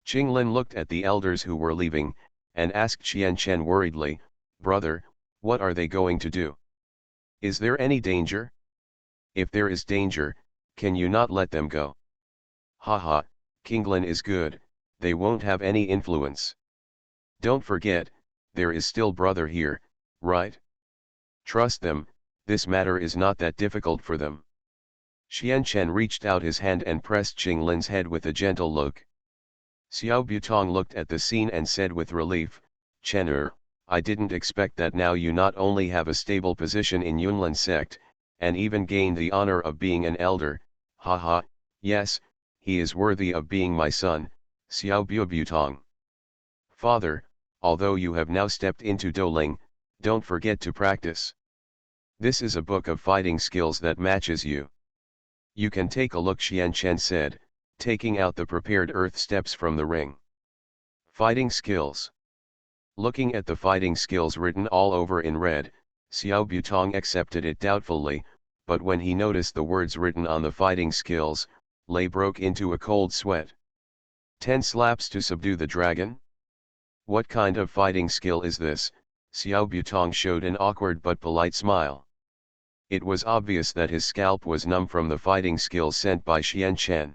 Qinglin looked at the elders who were leaving, and asked Qian Chen worriedly, "Brother, what are they going to do? Is there any danger? If there is danger, can you not let them go?" "Haha, Qinglin is good, they won't have any influence. Don't forget, there is still brother here, right? Trust them, this matter is not that difficult for them." Qian Chen reached out his hand and pressed Qinglin's head with a gentle look. Xiao Butong looked at the scene and said with relief, "Chen I didn't expect that. Now you not only have a stable position in Yunlin sect, and even gained the honor of being an elder, haha, yes, he is worthy of being my son, Xiao Butong. Father, although you have now stepped into Douling, don't forget to practice. This is a book of fighting skills that matches you. You can take a look," Qian Chen said, taking out the prepared earth steps from the ring. Fighting skills. Looking at the fighting skills written all over in red, Xiao Butong accepted it doubtfully, but when he noticed the words written on the fighting skills, Lei broke into a cold sweat. 10 slaps to subdue the dragon? What kind of fighting skill is this? Xiao Butong showed an awkward but polite smile. It was obvious that his scalp was numb from the fighting skills sent by Qian Chen.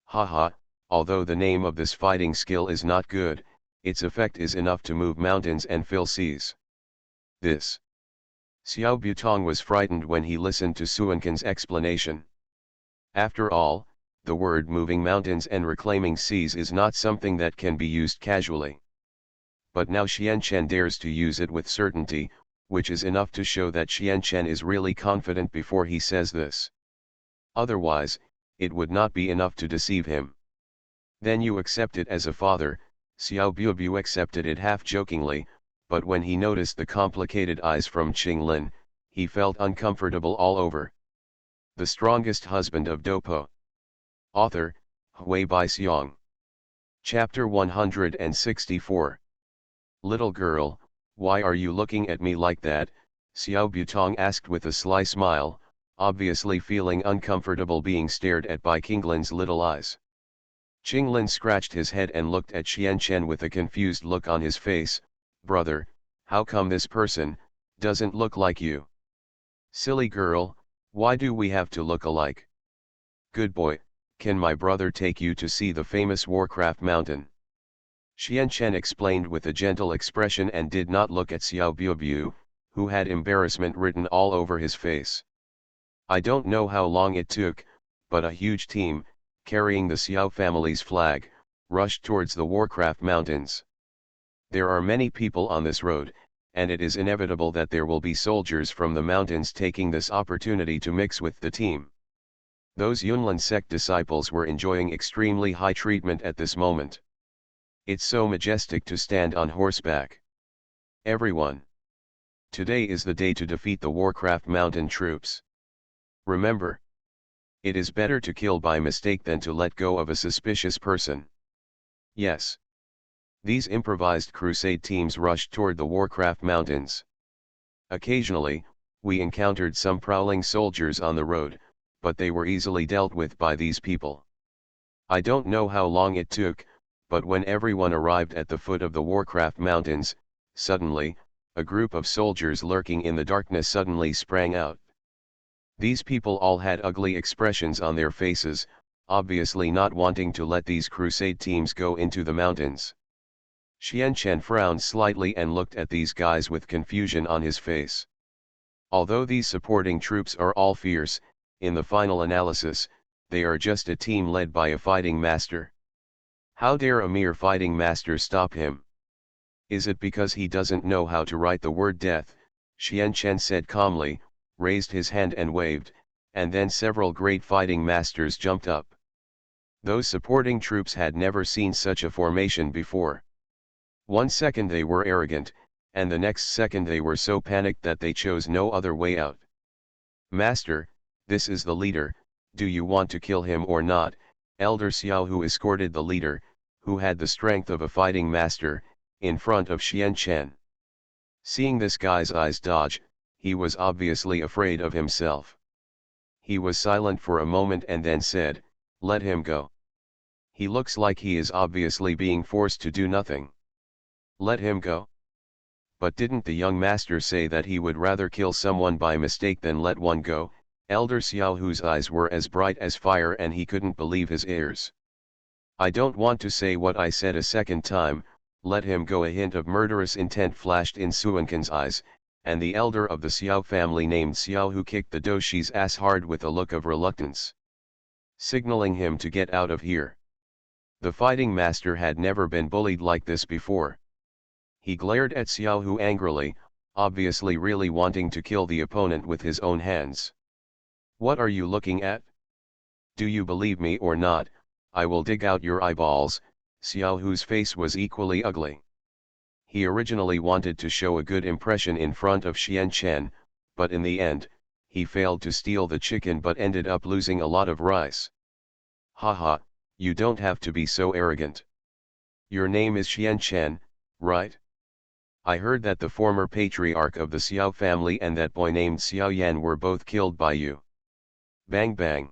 Haha, although the name of this fighting skill is not good, its effect is enough to move mountains and fill seas. This. Xiao Butong was frightened when he listened to Suankin's explanation. After all, the word moving mountains and reclaiming seas is not something that can be used casually. But now Qian Chen dares to use it with certainty, which is enough to show that Qian Chen is really confident before he says this. Otherwise, it would not be enough to deceive him. Then you accept it as a father. Xiao Buobu accepted it half-jokingly, but when he noticed the complicated eyes from Qinglin, he felt uncomfortable all over. The Strongest Husband of Dopo. Author, Hui Bai Xiong. Chapter 164. Little girl, why are you looking at me like that? Xiao Butong asked with a sly smile, obviously feeling uncomfortable being stared at by Qinglin's little eyes. Qinglin scratched his head and looked at Qian Chen with a confused look on his face. Brother, how come this person doesn't look like you? Silly girl, why do we have to look alike? Good boy, can my brother take you to see the famous Warcraft Mountain? Qian Chen explained with a gentle expression and did not look at Xiao Buobu, who had embarrassment written all over his face. I don't know how long it took, but a huge team, carrying the Xiao family's flag, rushed towards the Warcraft Mountains. There are many people on this road, and it is inevitable that there will be soldiers from the mountains taking this opportunity to mix with the team. Those Yunlin sect disciples were enjoying extremely high treatment at this moment. It's so majestic to stand on horseback. Everyone. Today is the day to defeat the Warcraft Mountain troops. Remember. It is better to kill by mistake than to let go of a suspicious person. Yes. These improvised crusade teams rushed toward the Warcraft Mountains. Occasionally, we encountered some prowling soldiers on the road, but they were easily dealt with by these people. I don't know how long it took, but when everyone arrived at the foot of the Warcraft Mountains, suddenly, a group of soldiers lurking in the darkness suddenly sprang out. These people all had ugly expressions on their faces, obviously not wanting to let these crusade teams go into the mountains. Qian Chen frowned slightly and looked at these guys with confusion on his face. Although these supporting troops are all fierce, in the final analysis, they are just a team led by a fighting master. How dare a mere fighting master stop him? Is it because he doesn't know how to write the word death? Qian Chen said calmly, raised his hand and waved, and then several great fighting masters jumped up. Those supporting troops had never seen such a formation before. 1 second they were arrogant, and the next second they were so panicked that they chose no other way out. Master, this is the leader, do you want to kill him or not? Elder Xiao, who escorted the leader, who had the strength of a fighting master, in front of Qian Chen. Seeing this guy's eyes dodge, he was obviously afraid of himself. He was silent for a moment and then said, "Let him go." He looks like he is obviously being forced to do nothing. Let him go. But didn't the young master say that he would rather kill someone by mistake than let one go? Elder Xiao, whose eyes were as bright as fire, and he couldn't believe his ears. I don't want to say what I said a second time. Let him go. A hint of murderous intent flashed in Suanken's eyes, and the elder of the Xiao family named Xiao, who kicked the doshi's ass hard with a look of reluctance, signaling him to get out of here. The fighting master had never been bullied like this before. He glared at Xiao Hu angrily, obviously really wanting to kill the opponent with his own hands. What are you looking at? Do you believe me or not? I will dig out your eyeballs. Xiao Hu's face was equally ugly. He originally wanted to show a good impression in front of Xian Chen, but in the end, he failed to steal the chicken but ended up losing a lot of rice. Haha, you don't have to be so arrogant. Your name is Xian Chen, right? I heard that the former patriarch of the Xiao family and that boy named Xiao Yan were both killed by you. Bang bang.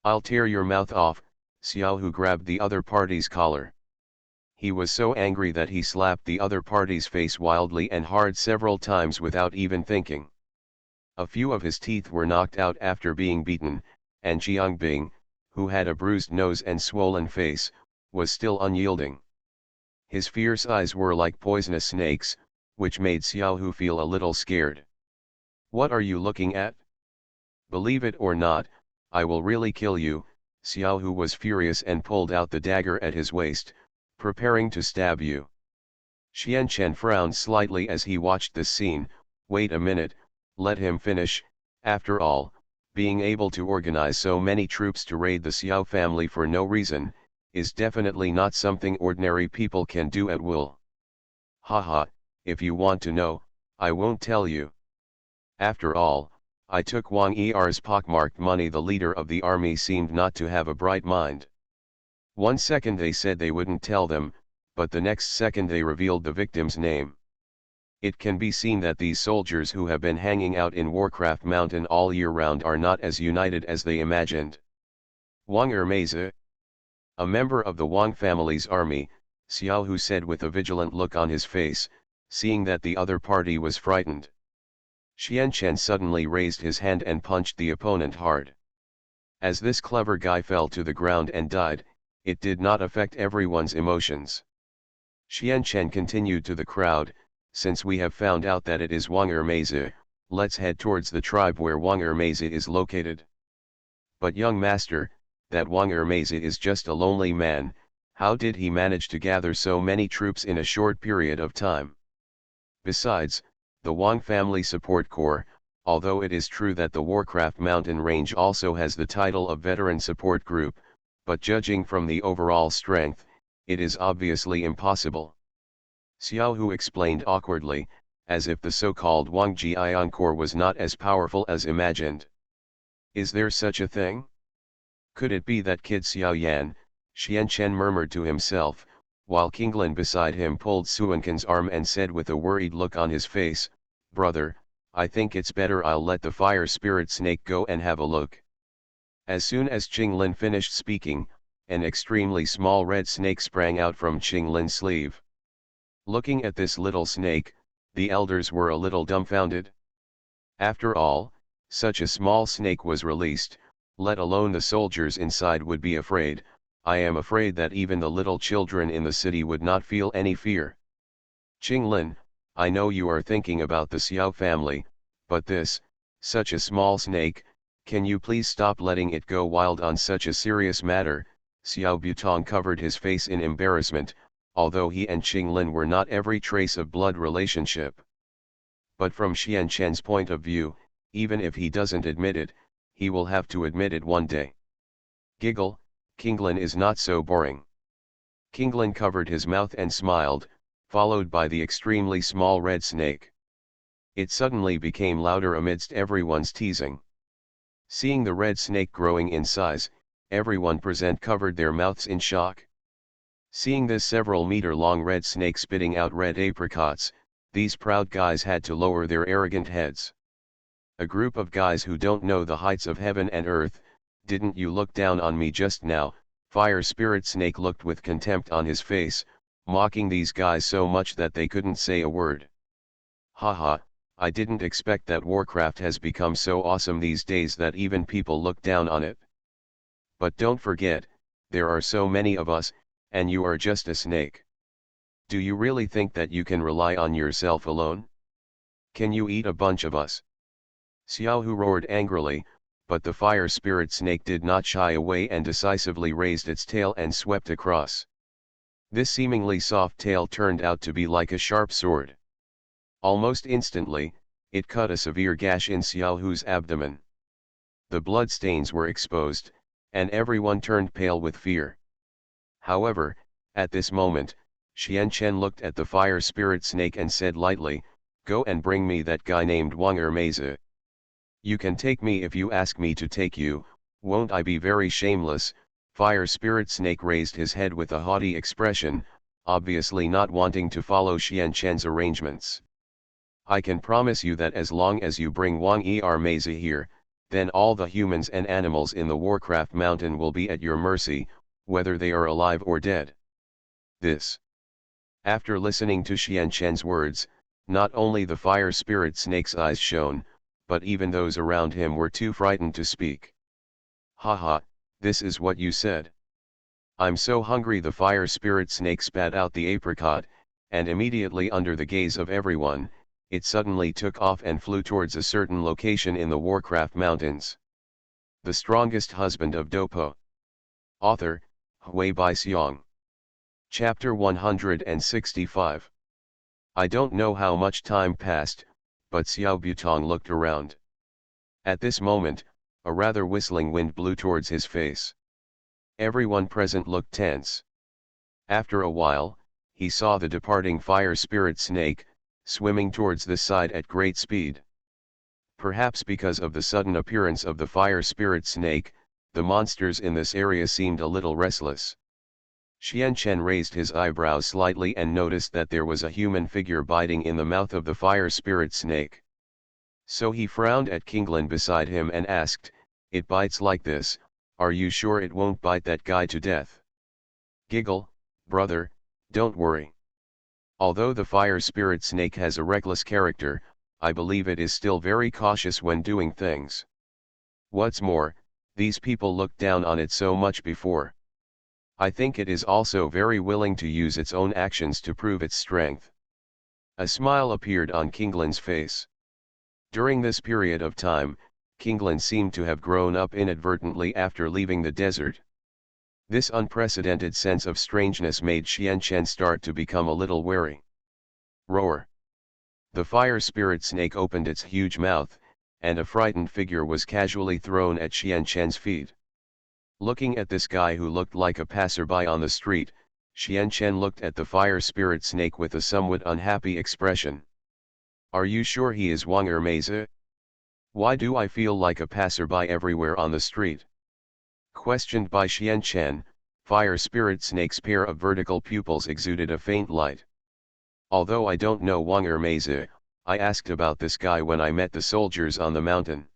I'll tear your mouth off. Xiao Hu grabbed the other party's collar. He was so angry that he slapped the other party's face wildly and hard several times without even thinking. A few of his teeth were knocked out after being beaten, and Jiangbing, who had a bruised nose and swollen face, was still unyielding. His fierce eyes were like poisonous snakes, which made Xiao Hu feel a little scared. What are you looking at? Believe it or not, I will really kill you. Xiao Hu was furious and pulled out the dagger at his waist, preparing to stab you. Xian Chen frowned slightly as he watched this scene. Wait a minute, let him finish. After all, being able to organize so many troops to raid the Xiao family for no reason, is definitely not something ordinary people can do at will. Haha, if you want to know, I won't tell you. After all, I took Wang Er's pockmarked money. The leader of the army seemed not to have a bright mind. One second they said they wouldn't tell them, but the next second they revealed the victim's name. It can be seen that these soldiers who have been hanging out in Warcraft Mountain all year round are not as united as they imagined. Wang Meizi, a member of the Wang family's army, Xiao Hu said with a vigilant look on his face, seeing that the other party was frightened. Xian Chen suddenly raised his hand and punched the opponent hard. As this clever guy fell to the ground and died, it did not affect everyone's emotions. Xian Chen continued to the crowd, since we have found out that it is Wang Meizi, let's head towards the tribe where Wang Meizi is located. But young master, that Wang Meizi is just a lonely man. How did he manage to gather so many troops in a short period of time? Besides, the Wang Family Support Corps, although it is true that the Warcraft Mountain Range also has the title of Veteran Support Group, but judging from the overall strength, it is obviously impossible. Xiao Hu explained awkwardly, as if the so-called Wang Jian Corps was not as powerful as imagined. Is there such a thing? Could it be that kid Xiao Yan? Xian Chen murmured to himself, while Kinglin beside him pulled Suanken's arm and said with a worried look on his face, "Brother, I think it's better I'll let the fire spirit snake go and have a look." As soon as Qinglin finished speaking, an extremely small red snake sprang out from Qinglin's sleeve. Looking at this little snake, the elders were a little dumbfounded. After all, such a small snake was released, let alone the soldiers inside would be afraid. I am afraid that even the little children in the city would not feel any fear. Qinglin, I know you are thinking about the Xiao family, but this, such a small snake, can you please stop letting it go wild on such a serious matter? Xiao Butong covered his face in embarrassment, although he and Qinglin were not every trace of blood relationship. But from Xian Chen's point of view, even if he doesn't admit it, he will have to admit it one day. Giggle, Kinglin is not so boring. Kinglin covered his mouth and smiled, followed by the extremely small red snake. It suddenly became louder amidst everyone's teasing. Seeing the red snake growing in size, everyone present covered their mouths in shock. Seeing this several-meter-long red snake spitting out red apricots, these proud guys had to lower their arrogant heads. A group of guys who don't know the heights of heaven and earth. Didn't you look down on me just now? Fire Spirit Snake looked with contempt on his face, mocking these guys so much that they couldn't say a word. Haha, I didn't expect that Warcraft has become so awesome these days that even people look down on it. But don't forget, there are so many of us, and you are just a snake. Do you really think that you can rely on yourself alone? Can you eat a bunch of us? Xiaohu roared angrily, but the fire spirit snake did not shy away and decisively raised its tail and swept across. This seemingly soft tail turned out to be like a sharp sword. Almost instantly, it cut a severe gash in Xiaohu's abdomen. The blood stains were exposed, and everyone turned pale with fear. However, at this moment, Xian Chen looked at the fire spirit snake and said lightly, "Go and bring me that guy named Wang Ermeize. You can take me if you ask me to take you, won't I be very shameless?" Fire spirit snake raised his head with a haughty expression, obviously not wanting to follow Xian Chen's arrangements. "I can promise you that as long as you bring Wang Ermeize here, then all the humans and animals in the Warcraft mountain will be at your mercy, whether they are alive or dead." This. After listening to Xian Chen's words, not only the fire spirit snake's eyes shone, but even those around him were too frightened to speak. "Haha, this is what you said. I'm so hungry." The fire spirit snake spat out the apricot, and immediately under the gaze of everyone, it suddenly took off and flew towards a certain location in the Warcraft mountains. The Strongest Husband of Dopo. Author, Hui Bai Xiong. Chapter 165. I don't know how much time passed, but Xiao Butong looked around. At this moment, a rather whistling wind blew towards his face. Everyone present looked tense. After a while, he saw the departing fire spirit snake, swimming towards the side at great speed. Perhaps because of the sudden appearance of the fire spirit snake, the monsters in this area seemed a little restless. Xian Chen raised his eyebrows slightly and noticed that there was a human figure biting in the mouth of the fire spirit snake. So he frowned at Kinglin beside him and asked, "It bites like this, are you sure it won't bite that guy to death?" "Giggle, brother, don't worry. Although the fire spirit snake has a reckless character, I believe it is still very cautious when doing things. What's more, these people looked down on it so much before. I think it is also very willing to use its own actions to prove its strength." A smile appeared on Kinglin's face. During this period of time, Kinglin seemed to have grown up inadvertently after leaving the desert. This unprecedented sense of strangeness made Xian Chen start to become a little wary. Roar! The fire spirit snake opened its huge mouth, and a frightened figure was casually thrown at Xian Chen's feet. Looking at this guy who looked like a passerby on the street, Xian Chen looked at the fire spirit snake with a somewhat unhappy expression. "Are you sure he is Wang Ermeize? Why do I feel like a passerby everywhere on the street?" Questioned by Xian Chen, fire spirit snake's pair of vertical pupils exuded a faint light. "Although I don't know Wang Ermeize, I asked about this guy when I met the soldiers on the mountain.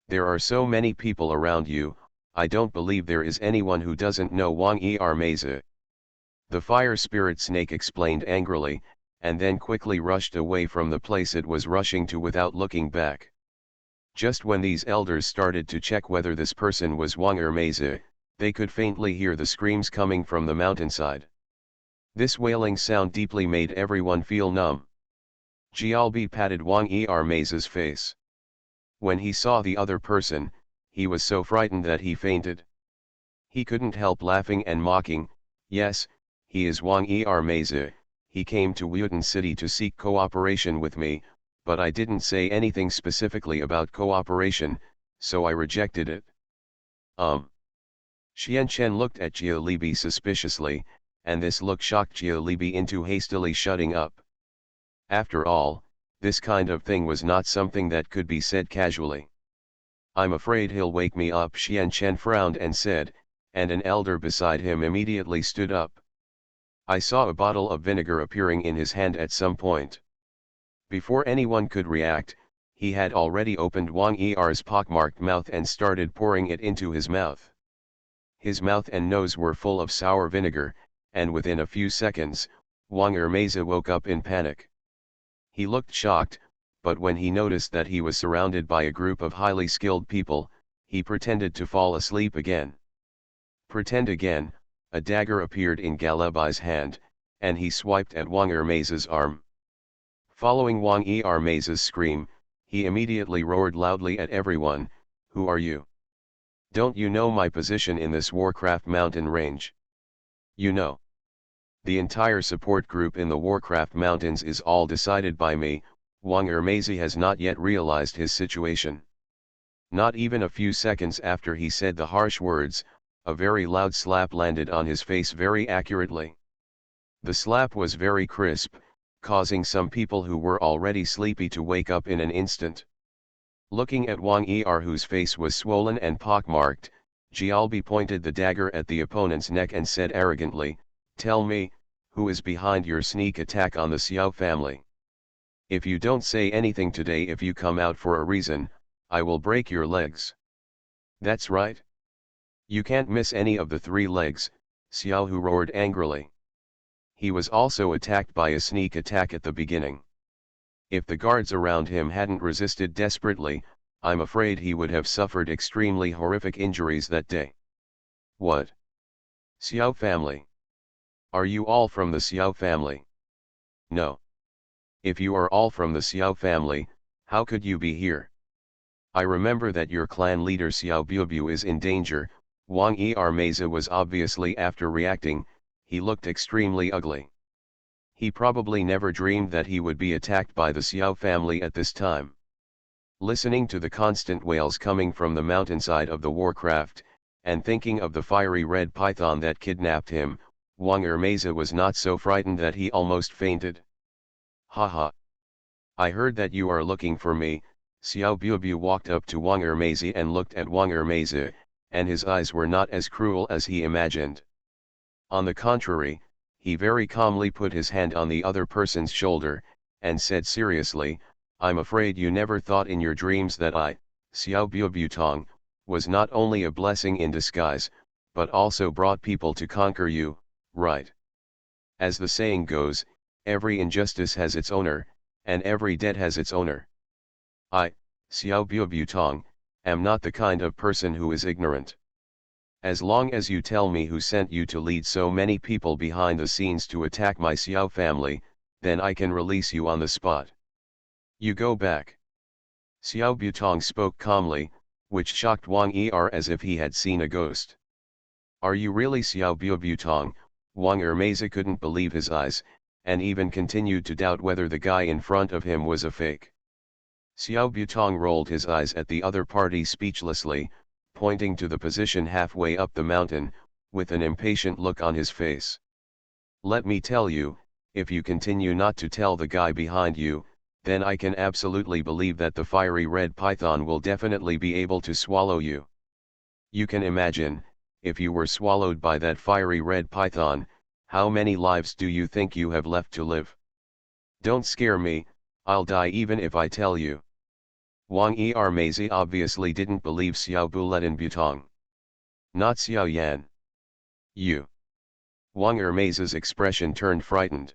There are so many people around you, I don't believe there is anyone who doesn't know Wang Ermeize." The fire spirit snake explained angrily, and then quickly rushed away from the place it was rushing to without looking back. Just when these elders started to check whether this person was Wang Ermeize, they could faintly hear the screams coming from the mountainside. This wailing sound deeply made everyone feel numb. Jialbi patted Wang Ermeize's face. When he saw the other person, he was so frightened that he fainted. He couldn't help laughing and mocking, "Yes, he is Wang Ermeize. He came to Wuyutan City to seek cooperation with me, but I didn't say anything specifically about cooperation, so I rejected it." Xian Chen looked at Jialibi suspiciously, and this look shocked Jialibi into hastily shutting up. After all, this kind of thing was not something that could be said casually. "I'm afraid he'll wake me up," Xian Chen frowned and said, and an elder beside him immediately stood up. I saw a bottle of vinegar appearing in his hand at some point. Before anyone could react, he had already opened Wang Er's pockmarked mouth and started pouring it into his mouth. His mouth and nose were full of sour vinegar, and within a few seconds, Wang Ermeza woke up in panic. He looked shocked, but when he noticed that he was surrounded by a group of highly skilled people, he pretended to fall asleep again. Pretend again, a dagger appeared in Galebai's hand, and he swiped at Wang Ermeza's arm. Following Wang Ermeza's scream, he immediately roared loudly at everyone, "Who are you? Don't you know my position in this Warcraft mountain range? You know. The entire support group in the Warcraft mountains is all decided by me." Wang Ermeza has not yet realized his situation. Not even a few seconds after he said the harsh words, a very loud slap landed on his face very accurately. The slap was very crisp, causing some people who were already sleepy to wake up in an instant. Looking at Wang Er, whose face was swollen and pockmarked, Jialbi pointed the dagger at the opponent's neck and said arrogantly, "Tell me, who is behind your sneak attack on the Xiao family? If you don't say anything today, if you come out for a reason, I will break your legs." "That's right. You can't miss any of the 3 legs," Xiao Hu roared angrily. He was also attacked by a sneak attack at the beginning. If the guards around him hadn't resisted desperately, I'm afraid he would have suffered extremely horrific injuries that day. "What? Xiao family? Are you all from the Xiao family?" "No. If you are all from the Xiao family, how could you be here? I remember that your clan leader Xiao Buobu is in danger." Wang Ermeza was obviously after reacting. He looked extremely ugly. He probably never dreamed that he would be attacked by the Xiao family at this time. Listening to the constant wails coming from the mountainside of the Warcraft, and thinking of the fiery red python that kidnapped him, Wang Ermeza was not so frightened that he almost fainted. "Haha. I heard that you are looking for me." Xiao Buobu walked up to Wang Ermeza and looked at Wang Ermeza, and his eyes were not as cruel as he imagined. On the contrary, he very calmly put his hand on the other person's shoulder, and said seriously, "I'm afraid you never thought in your dreams that I, Xiao Buobutong, was not only a blessing in disguise, but also brought people to conquer you, right? As the saying goes, every injustice has its owner, and every debt has its owner. I, Xiao Buobutong, am not the kind of person who is ignorant. As long as you tell me who sent you to lead so many people behind the scenes to attack my Xiao family, then I can release you on the spot. You go back." Xiao Butong spoke calmly, which shocked Wang Er as if he had seen a ghost. "Are you really Xiao Buobutong?" Wang Ermeza couldn't believe his eyes, and even continued to doubt whether the guy in front of him was a fake. Xiao Butong rolled his eyes at the other party speechlessly, pointing to the position halfway up the mountain, with an impatient look on his face. "Let me tell you, if you continue not to tell the guy behind you, then I can absolutely believe that the fiery red python will definitely be able to swallow you. You can imagine, if you were swallowed by that fiery red python, how many lives do you think you have left to live? Don't scare me, I'll die even if I tell you." Wang Ermeza obviously didn't believe Xiao Buletin Butong. "Not Xiao Yan. You." Wang Ermeza's expression turned frightened.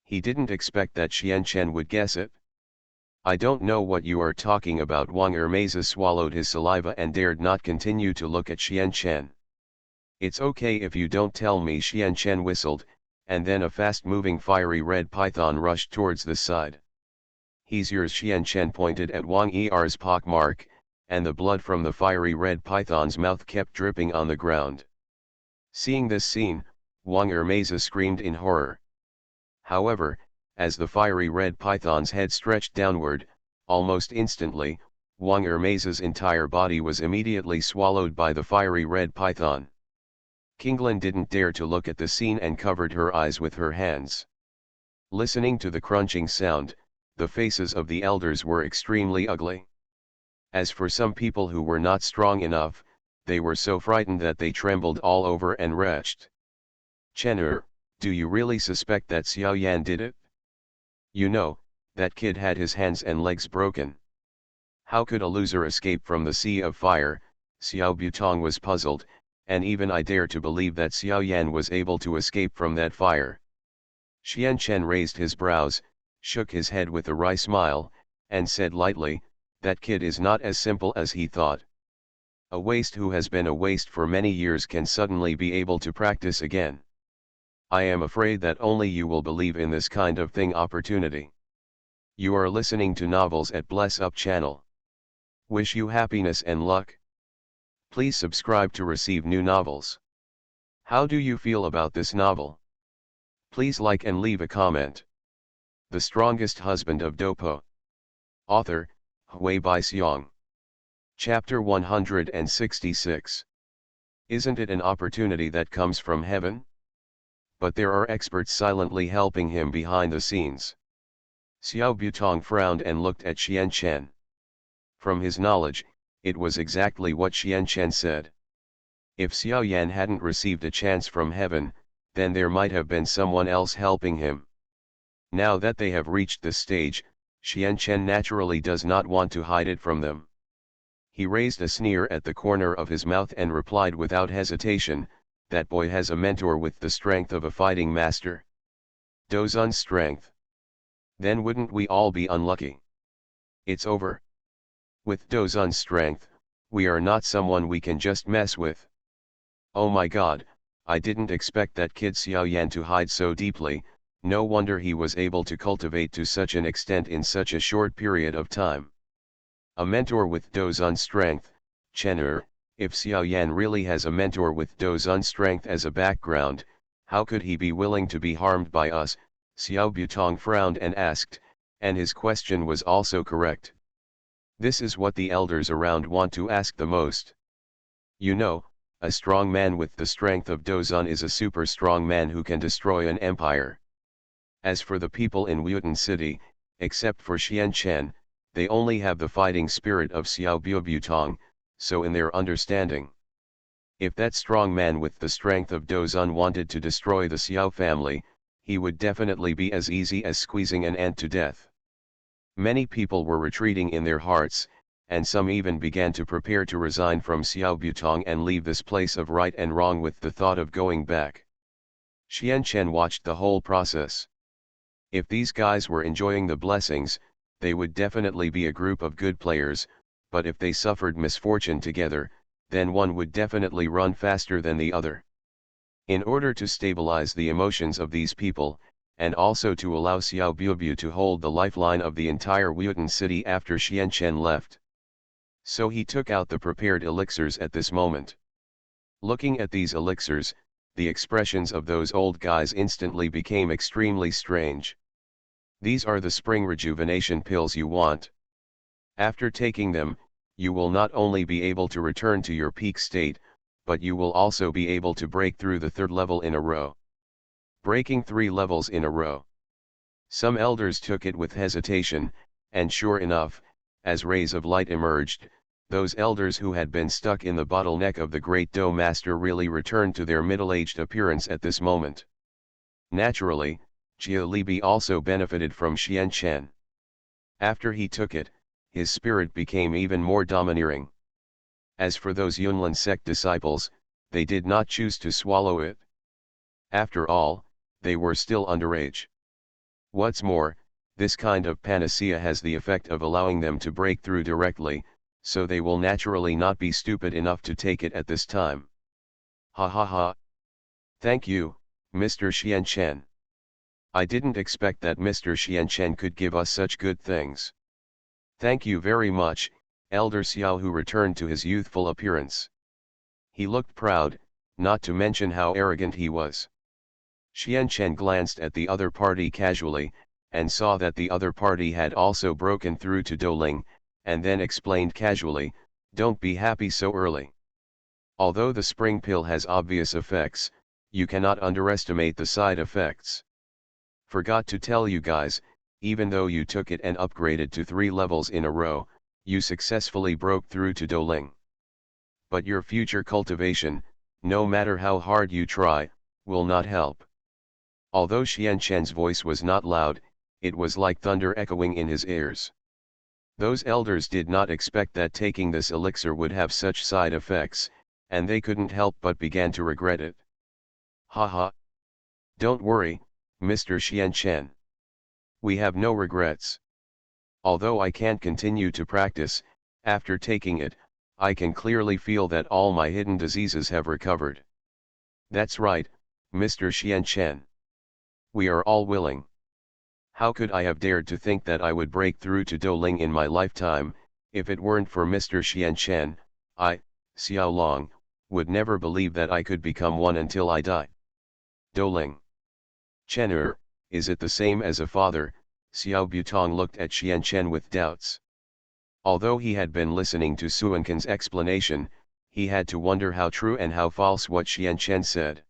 He didn't expect that Xian Chen would guess it. "I don't know what you are talking about." Wang Ermeza swallowed his saliva and dared not continue to look at Xian Chen. "It's okay if you don't tell me." Xian Chen whistled, and then a fast-moving fiery red python rushed towards the side. "He's yours." Xian Chen pointed at Wang Er's pockmark, and the blood from the fiery red python's mouth kept dripping on the ground. Seeing this scene, Wang Ermeza screamed in horror. However, as the fiery red python's head stretched downward, almost instantly, Wang Ermeza's entire body was immediately swallowed by the fiery red python. Kinglin didn't dare to look at the scene and covered her eyes with her hands. Listening to the crunching sound, the faces of the elders were extremely ugly. As for some people who were not strong enough, they were so frightened that they trembled all over and retched. "Chen, do you really suspect that Xiao Yan did it? You know, that kid had his hands and legs broken. How could a loser escape from the sea of fire?" Xiao Butong was puzzled, and even I dare to believe that Xiao Yan was able to escape from that fire. Xian Chen raised his brows, shook his head with a wry smile, and said lightly, "That kid is not as simple as he thought. A waste who has been a waste for many years can suddenly be able to practice again. I am afraid that only you will believe in this kind of thing opportunity. You are listening to Novels at Bless Up channel. Wish you happiness and luck. Please subscribe to receive new novels. How do you feel about this novel? Please like and leave a comment. The Strongest Husband of Dopo. Author, Hui Bai Xiong. Chapter 166. Isn't it an opportunity that comes from heaven? But there are experts silently helping him behind the scenes. Xiao Butong frowned and looked at Xian Chen. From his knowledge, it was exactly what Xian Chen said. If Xiao Yan hadn't received a chance from heaven, then there might have been someone else helping him. Now that they have reached this stage, Xian Chen naturally does not want to hide it from them. He raised a sneer at the corner of his mouth and replied without hesitation, "That boy has a mentor with the strength of a fighting master." Dozun's strength. Then wouldn't we all be unlucky? It's over. With Dozun's strength, we are not someone we can just mess with. Oh my god, I didn't expect that kid Xiao Yan to hide so deeply, no wonder he was able to cultivate to such an extent in such a short period of time. A mentor with Dozun's strength, Chen if Xiao Yan really has a mentor with Dozun's strength as a background, how could he be willing to be harmed by us? Xiao Butong frowned and asked, and his question was also correct. This is what the elders around want to ask the most. You know, a strong man with the strength of Dozun is a super strong man who can destroy an empire. As for the people in Wuyutan City, except for Xian Chen, they only have the fighting spirit of Xiao Butong, so in their understanding, if that strong man with the strength of Dozun wanted to destroy the Xiao family, he would definitely be as easy as squeezing an ant to death. Many people were retreating in their hearts, and some even began to prepare to resign from Xiao Butong and leave this place of right and wrong with the thought of going back. Xian Chen watched the whole process. If these guys were enjoying the blessings, they would definitely be a group of good players, but if they suffered misfortune together, then one would definitely run faster than the other. In order to stabilize the emotions of these people, and also to allow Xiao Buobu to hold the lifeline of the entire Wuyutan city after Xian Chen left. So he took out the prepared elixirs at this moment. Looking at these elixirs, the expressions of those old guys instantly became extremely strange. These are the spring rejuvenation pills you want. After taking them, you will not only be able to return to your peak state, but you will also be able to break through the third level in a row. Breaking 3 levels in a row. Some elders took it with hesitation, and sure enough, as rays of light emerged, those elders who had been stuck in the bottleneck of the Great Dough Master really returned to their middle-aged appearance at this moment. Naturally, Jia Libi also benefited from Xian Chen. After he took it, his spirit became even more domineering. As for those Yunlin sect disciples, they did not choose to swallow it. After all, they were still underage. What's more, this kind of panacea has the effect of allowing them to break through directly, so they will naturally not be stupid enough to take it at this time. Ha ha ha. Thank you, Mr. Xian Chen. I didn't expect that Mr. Xian Chen could give us such good things. Thank you very much, Elder Xiao, who returned to his youthful appearance. He looked proud, not to mention how arrogant he was. Xian Chen glanced at the other party casually, and saw that the other party had also broken through to Douling, and then explained casually, "Don't be happy so early. Although the spring pill has obvious effects, you cannot underestimate the side effects. Forgot to tell you guys, even though you took it and upgraded to 3 levels in a row, you successfully broke through to Douling. But your future cultivation, no matter how hard you try, will not help." Although Xian Chen's voice was not loud, it was like thunder echoing in his ears. Those elders did not expect that taking this elixir would have such side effects, and they couldn't help but began to regret it. Haha. Don't worry, Mr. Xianchen. We have no regrets. Although I can't continue to practice, after taking it, I can clearly feel that all my hidden diseases have recovered. That's right, Mr. Xianchen. We are all willing. How could I have dared to think that I would break through to Douling in my lifetime? If it weren't for Mr. Xianchen, I, Xiao Long, would never believe that I could become one until I die. Douling. Chen is it the same as a father? Xiao Butong looked at Xianchen with doubts. Although he had been listening to Suanken's explanation, he had to wonder how true and how false what Xianchen said.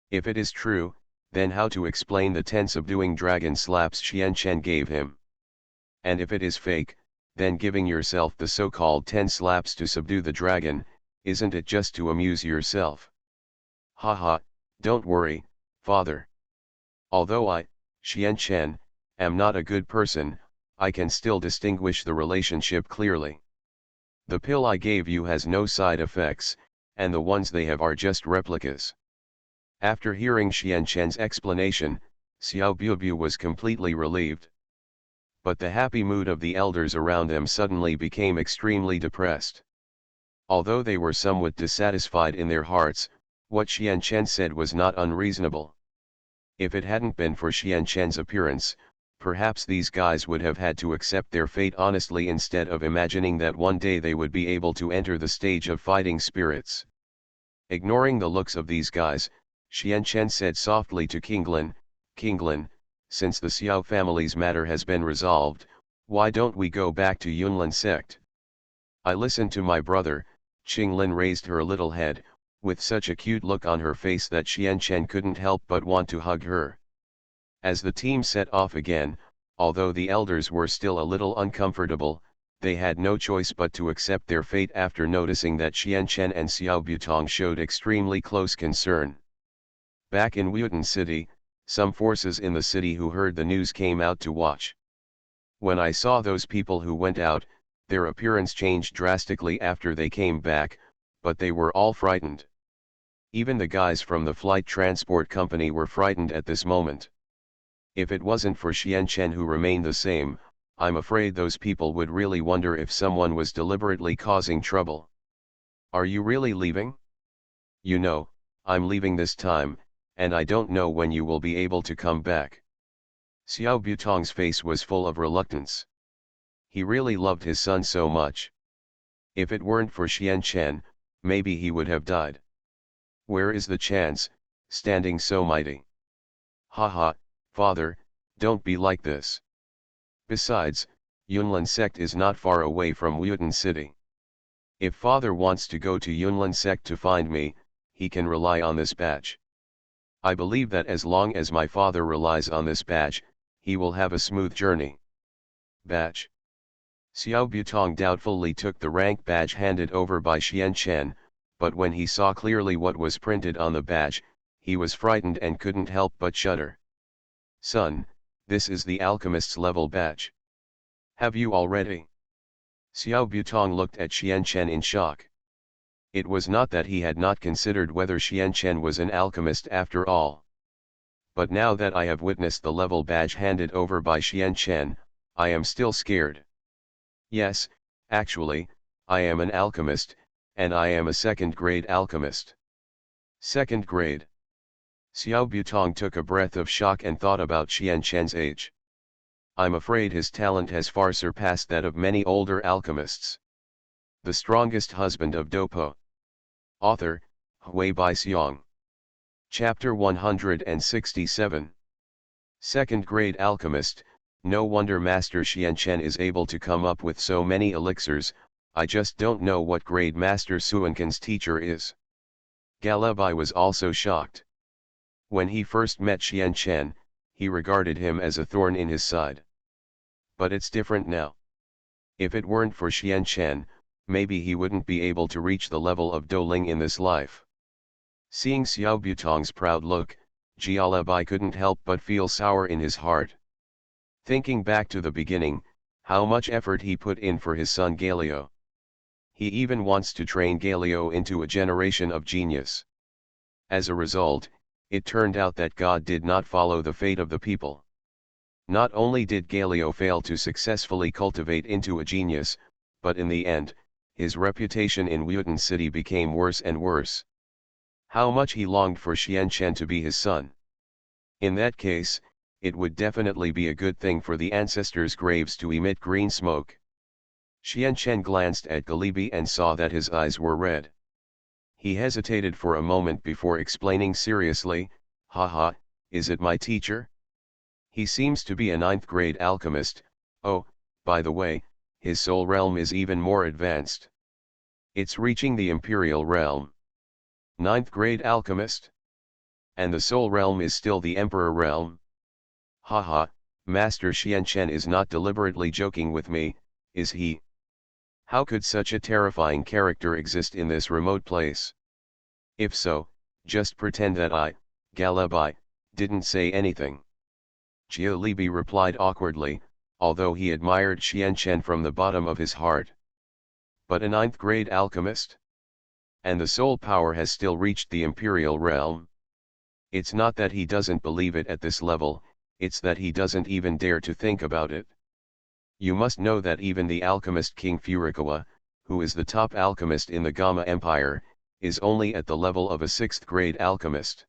If it is true, then how to explain the 10 subduing dragon slaps Xianchen gave him? And if it is fake, then giving yourself the so-called 10 slaps to subdue the dragon, isn't it just to amuse yourself? Haha, don't worry, father. Although I, Xianchen, am not a good person, I can still distinguish the relationship clearly. The pill I gave you has no side effects, and the ones they have are just replicas. After hearing Xianchen's explanation, Xiao Bubu was completely relieved. But the happy mood of the elders around them suddenly became extremely depressed. Although they were somewhat dissatisfied in their hearts, what Xianchen said was not unreasonable. If it hadn't been for Xianchen's appearance, perhaps these guys would have had to accept their fate honestly instead of imagining that one day they would be able to enter the stage of fighting spirits. Ignoring the looks of these guys, Xianchen said softly to Qinglin, Qinglin, since the Xiao family's matter has been resolved, why don't we go back to Yunlin sect? I listened to my brother. Qinglin raised her little head, with such a cute look on her face that Xianchen couldn't help but want to hug her. As the team set off again, although the elders were still a little uncomfortable, they had no choice but to accept their fate after noticing that Xianchen and Xiao Butong showed extremely close concern. Back in Wuyuan City, some forces in the city who heard the news came out to watch. When I saw those people who went out, their appearance changed drastically after they came back, but they were all frightened. Even the guys from the flight transport company were frightened at this moment. If it wasn't for Xianchen who remained the same, I'm afraid those people would really wonder if someone was deliberately causing trouble. Are you really leaving? You know, I'm leaving this time, and I don't know when you will be able to come back. Xiao Butong's face was full of reluctance. He really loved his son so much. If it weren't for Xianchen, maybe he would have died. Where is the chance, standing so mighty? Haha, father, don't be like this. Besides, Yunlin sect is not far away from Wuyuan City. If father wants to go to Yunlin sect to find me, he can rely on this badge. I believe that as long as my father relies on this badge, he will have a smooth journey. Badge. Xiao Butong doubtfully took the rank badge handed over by Xianchen, but when he saw clearly what was printed on the badge, he was frightened and couldn't help but shudder. Son, this is the alchemist's level badge. Have you already? Xiao Butong looked at Xianchen in shock. It was not that he had not considered whether Xianchen was an alchemist after all. But now that I have witnessed the level badge handed over by Xianchen, I am still scared. Yes, actually, I am an alchemist, and I am a second-grade alchemist. Second grade. Xiao Butong took a breath of shock and thought about Xianchen's age. I'm afraid his talent has far surpassed that of many older alchemists. The Strongest Husband of Dopo. Author, Hui Baixiang. Chapter 167. Second-grade alchemist. No wonder Master Xianchen is able to come up with so many elixirs. I just don't know what grade Master Suanken's teacher is. Galebai was also shocked. When he first met Xianchen, he regarded him as a thorn in his side. But it's different now. If it weren't for Xianchen, maybe he wouldn't be able to reach the level of Douling in this life. Seeing Xiao Butong's proud look, Jialabai couldn't help but feel sour in his heart. Thinking back to the beginning, how much effort he put in for his son Galio. He even wants to train Galileo into a generation of genius. As a result, it turned out that God did not follow the fate of the people. Not only did Galileo fail to successfully cultivate into a genius, but in the end, his reputation in Wuyuan City became worse and worse. How much he longed for Xianchen to be his son. In that case, it would definitely be a good thing for the ancestors' graves to emit green smoke. Xianchen glanced at Galibi and saw that his eyes were red. He hesitated for a moment before explaining seriously, "Haha, is it my teacher? He seems to be a 9th grade alchemist. Oh, by the way, his soul realm is even more advanced. It's reaching the imperial realm. 9th grade alchemist? And the soul realm is still the emperor realm? Haha, Master Xianchen is not deliberately joking with me, is he? How could such a terrifying character exist in this remote place? If so, just pretend that I, Galibi, didn't say anything." Libi replied awkwardly, although he admired Xianchen from the bottom of his heart. But a 9th grade alchemist? And the soul power has still reached the imperial realm? It's not that he doesn't believe it at this level, it's that he doesn't even dare to think about it. You must know that even the alchemist King Furukawa, who is the top alchemist in the Gama Empire, is only at the level of a 6th grade alchemist.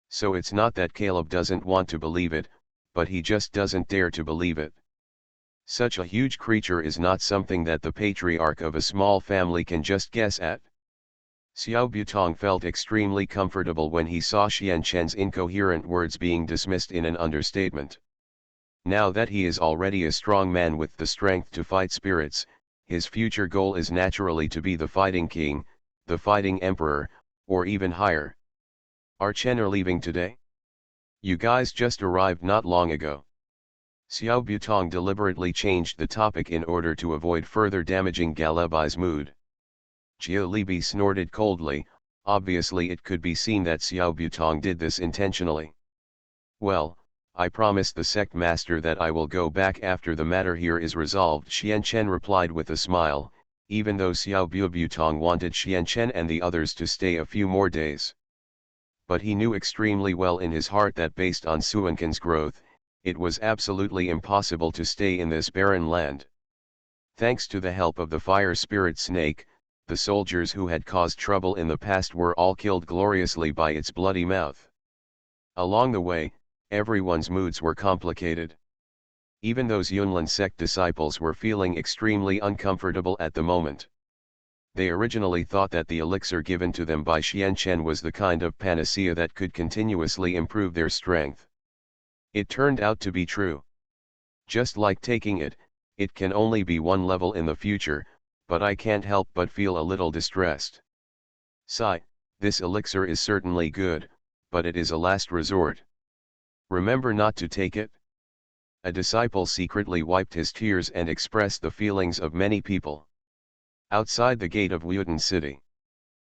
So it's not that Caleb doesn't want to believe it, but he just doesn't dare to believe it. Such a huge creature is not something that the patriarch of a small family can just guess at. Xiao Butong felt extremely comfortable when he saw Xianchen's incoherent words being dismissed in an understatement. Now that he is already a strong man with the strength to fight spirits, his future goal is naturally to be the fighting king, the fighting emperor, or even higher. Are Chen are leaving today? You guys just arrived not long ago. Xiao Butong deliberately changed the topic in order to avoid further damaging Galibi's mood. Jiao Libi snorted coldly, obviously it could be seen that Xiao Butong did this intentionally. Well, I promised the sect master that I will go back after the matter here is resolved, Xianchen replied with a smile, even though Xiao Butong wanted Xianchen and the others to stay a few more days. But he knew extremely well in his heart that based on Suanken's growth, it was absolutely impossible to stay in this barren land. Thanks to the help of the fire spirit snake, the soldiers who had caused trouble in the past were all killed gloriously by its bloody mouth. Along the way, everyone's moods were complicated. Even those Yunlin sect disciples were feeling extremely uncomfortable at the moment. They originally thought that the elixir given to them by Xianchen was the kind of panacea that could continuously improve their strength. It turned out to be true. Just like taking it, it can only be one level in the future, but I can't help but feel a little distressed. Sigh, this elixir is certainly good, but it is a last resort. Remember not to take it? A disciple secretly wiped his tears and expressed the feelings of many people. Outside the gate of Wuyuan City,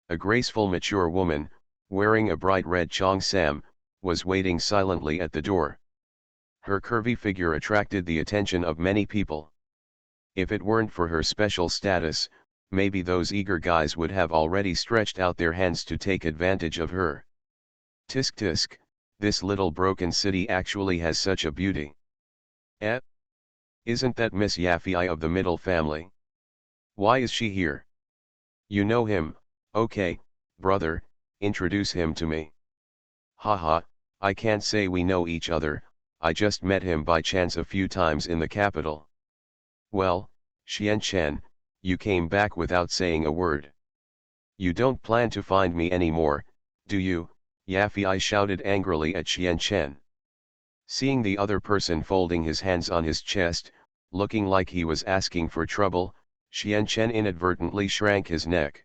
a graceful mature woman, wearing a bright red cheongsam, was waiting silently at the door. Her curvy figure attracted the attention of many people. If it weren't for her special status, maybe those eager guys would have already stretched out their hands to take advantage of her. Tisk tisk, this little broken city actually has such a beauty. Eh? Isn't that Miss Yafei of the middle family? Why is she here? You know him, okay, brother, introduce him to me. Haha, I can't say we know each other, I just met him by chance a few times in the capital. Well, Xianchen, you came back without saying a word. You don't plan to find me anymore, do you? Yafei shouted angrily at Xianchen. Seeing the other person folding his hands on his chest, looking like he was asking for trouble, Xianchen inadvertently shrank his neck.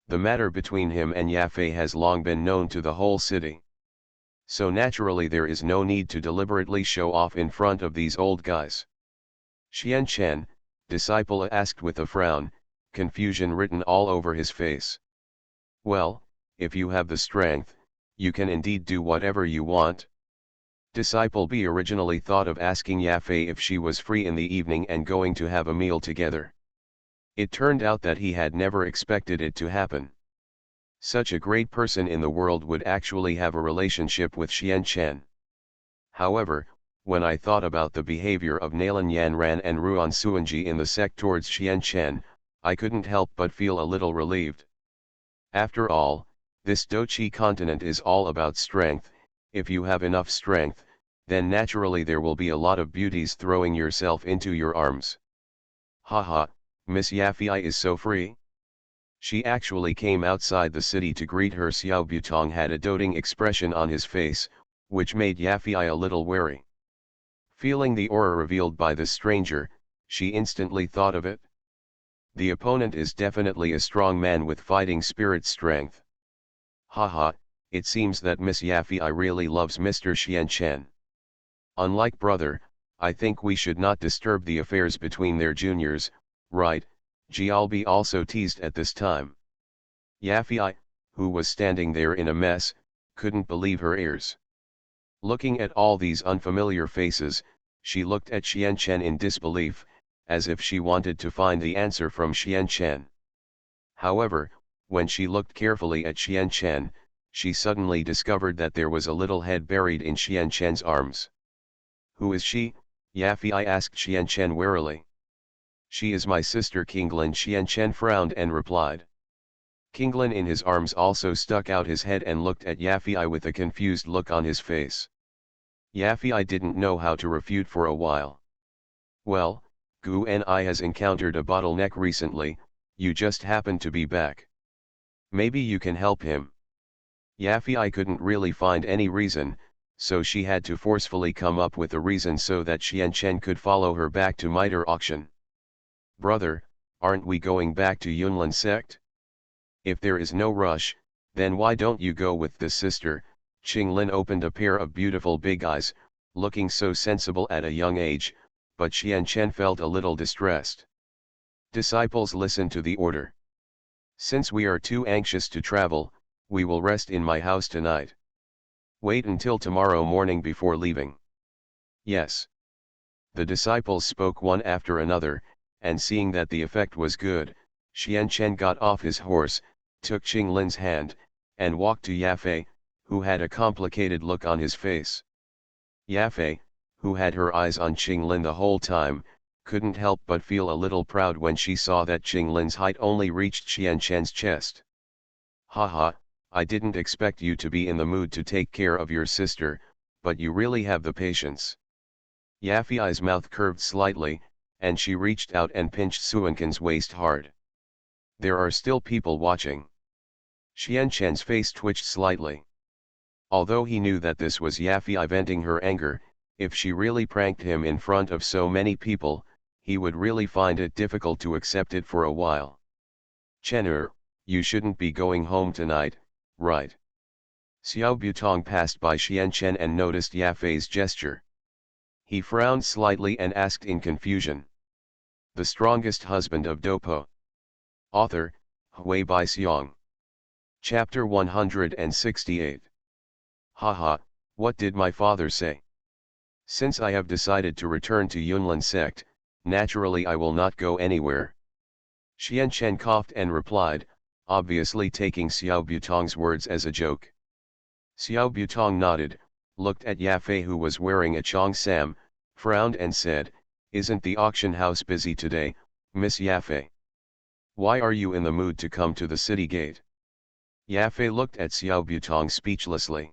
The matter between him and Yafei has long been known to the whole city. So naturally there is no need to deliberately show off in front of these old guys. Xianchen, disciple asked with a frown, confusion written all over his face. Well, if you have the strength, you can indeed do whatever you want. Disciple B originally thought of asking Yafei if she was free in the evening and going to have a meal together. It turned out that he had never expected it to happen. Such a great person in the world would actually have a relationship with Xian Chen. However, when I thought about the behavior of Nalan Yanran and Ruan Suanji in the sect towards Xian Chen, I couldn't help but feel a little relieved. After all, this Doqi continent is all about strength. If you have enough strength, then naturally there will be a lot of beauties throwing yourself into your arms. Haha, Miss Yafei is so free. She actually came outside the city to greet her. Xiao Butong had a doting expression on his face, which made Yafei a little wary. Feeling the aura revealed by this stranger, she instantly thought of it. The opponent is definitely a strong man with fighting spirit strength. Haha, it seems that Miss Yafei really loves Mr. Xian Chen. Unlike brother, I think we should not disturb the affairs between their juniors, right? Jialbi also teased at this time. Yafei, who was standing there in a mess, couldn't believe her ears. Looking at all these unfamiliar faces, she looked at Xian Chen in disbelief, as if she wanted to find the answer from Xian Chen. However, when she looked carefully at Xian Chen, she suddenly discovered that there was a little head buried in Xian Chen's arms. Who is she? Yafei asked Xian Chen warily. She is my sister Qinglin. Xian Chen frowned and replied. Qinglin in his arms also stuck out his head and looked at Yafei with a confused look on his face. Yafei didn't know how to refute for a while. Well, Gu Ni has encountered a bottleneck recently, you just happen to be back. Maybe you can help him. Yafei couldn't really find any reason, so she had to forcefully come up with a reason so that Xian Chen could follow her back to Mitre auction. Brother, aren't we going back to Yunlin sect? If there is no rush, then why don't you go with the sister? Qinglin opened a pair of beautiful big eyes, looking so sensible at a young age, but Xian Chen felt a little distressed. Disciples, listen to the order. Since we are too anxious to travel, we will rest in my house tonight. Wait until tomorrow morning before leaving. Yes. The disciples spoke one after another, and seeing that the effect was good, Xian Chen got off his horse, took Qinglin's hand, and walked to Yafei, who had a complicated look on his face. Yafei, who had her eyes on Qinglin the whole time, couldn't help but feel a little proud when she saw that Qinglin's height only reached Xian Chen's chest. Haha, I didn't expect you to be in the mood to take care of your sister, but you really have the patience. Yafei's mouth curved slightly, and she reached out and pinched Suankin's waist hard. There are still people watching. Xian Chen's face twitched slightly. Although he knew that this was Yafei venting her anger, if she really pranked him in front of so many people, he would really find it difficult to accept it for a while. Chen'er, you shouldn't be going home tonight, right? Xiao Butong passed by Xian Chen and noticed Yafei's gesture. He frowned slightly and asked in confusion. The Strongest Husband of Dopo. Author, Hui Bai Xiong. Chapter 168. Haha, what did my father say? Since I have decided to return to Yunlin sect, naturally I will not go anywhere. Xian Chen coughed and replied, obviously taking Xiao Butong's words as a joke. Xiao Butong nodded, looked at Yafei who was wearing a cheongsam, frowned and said, isn't the auction house busy today, Miss Yafei? Why are you in the mood to come to the city gate? Yafei looked at Xiao Butong speechlessly.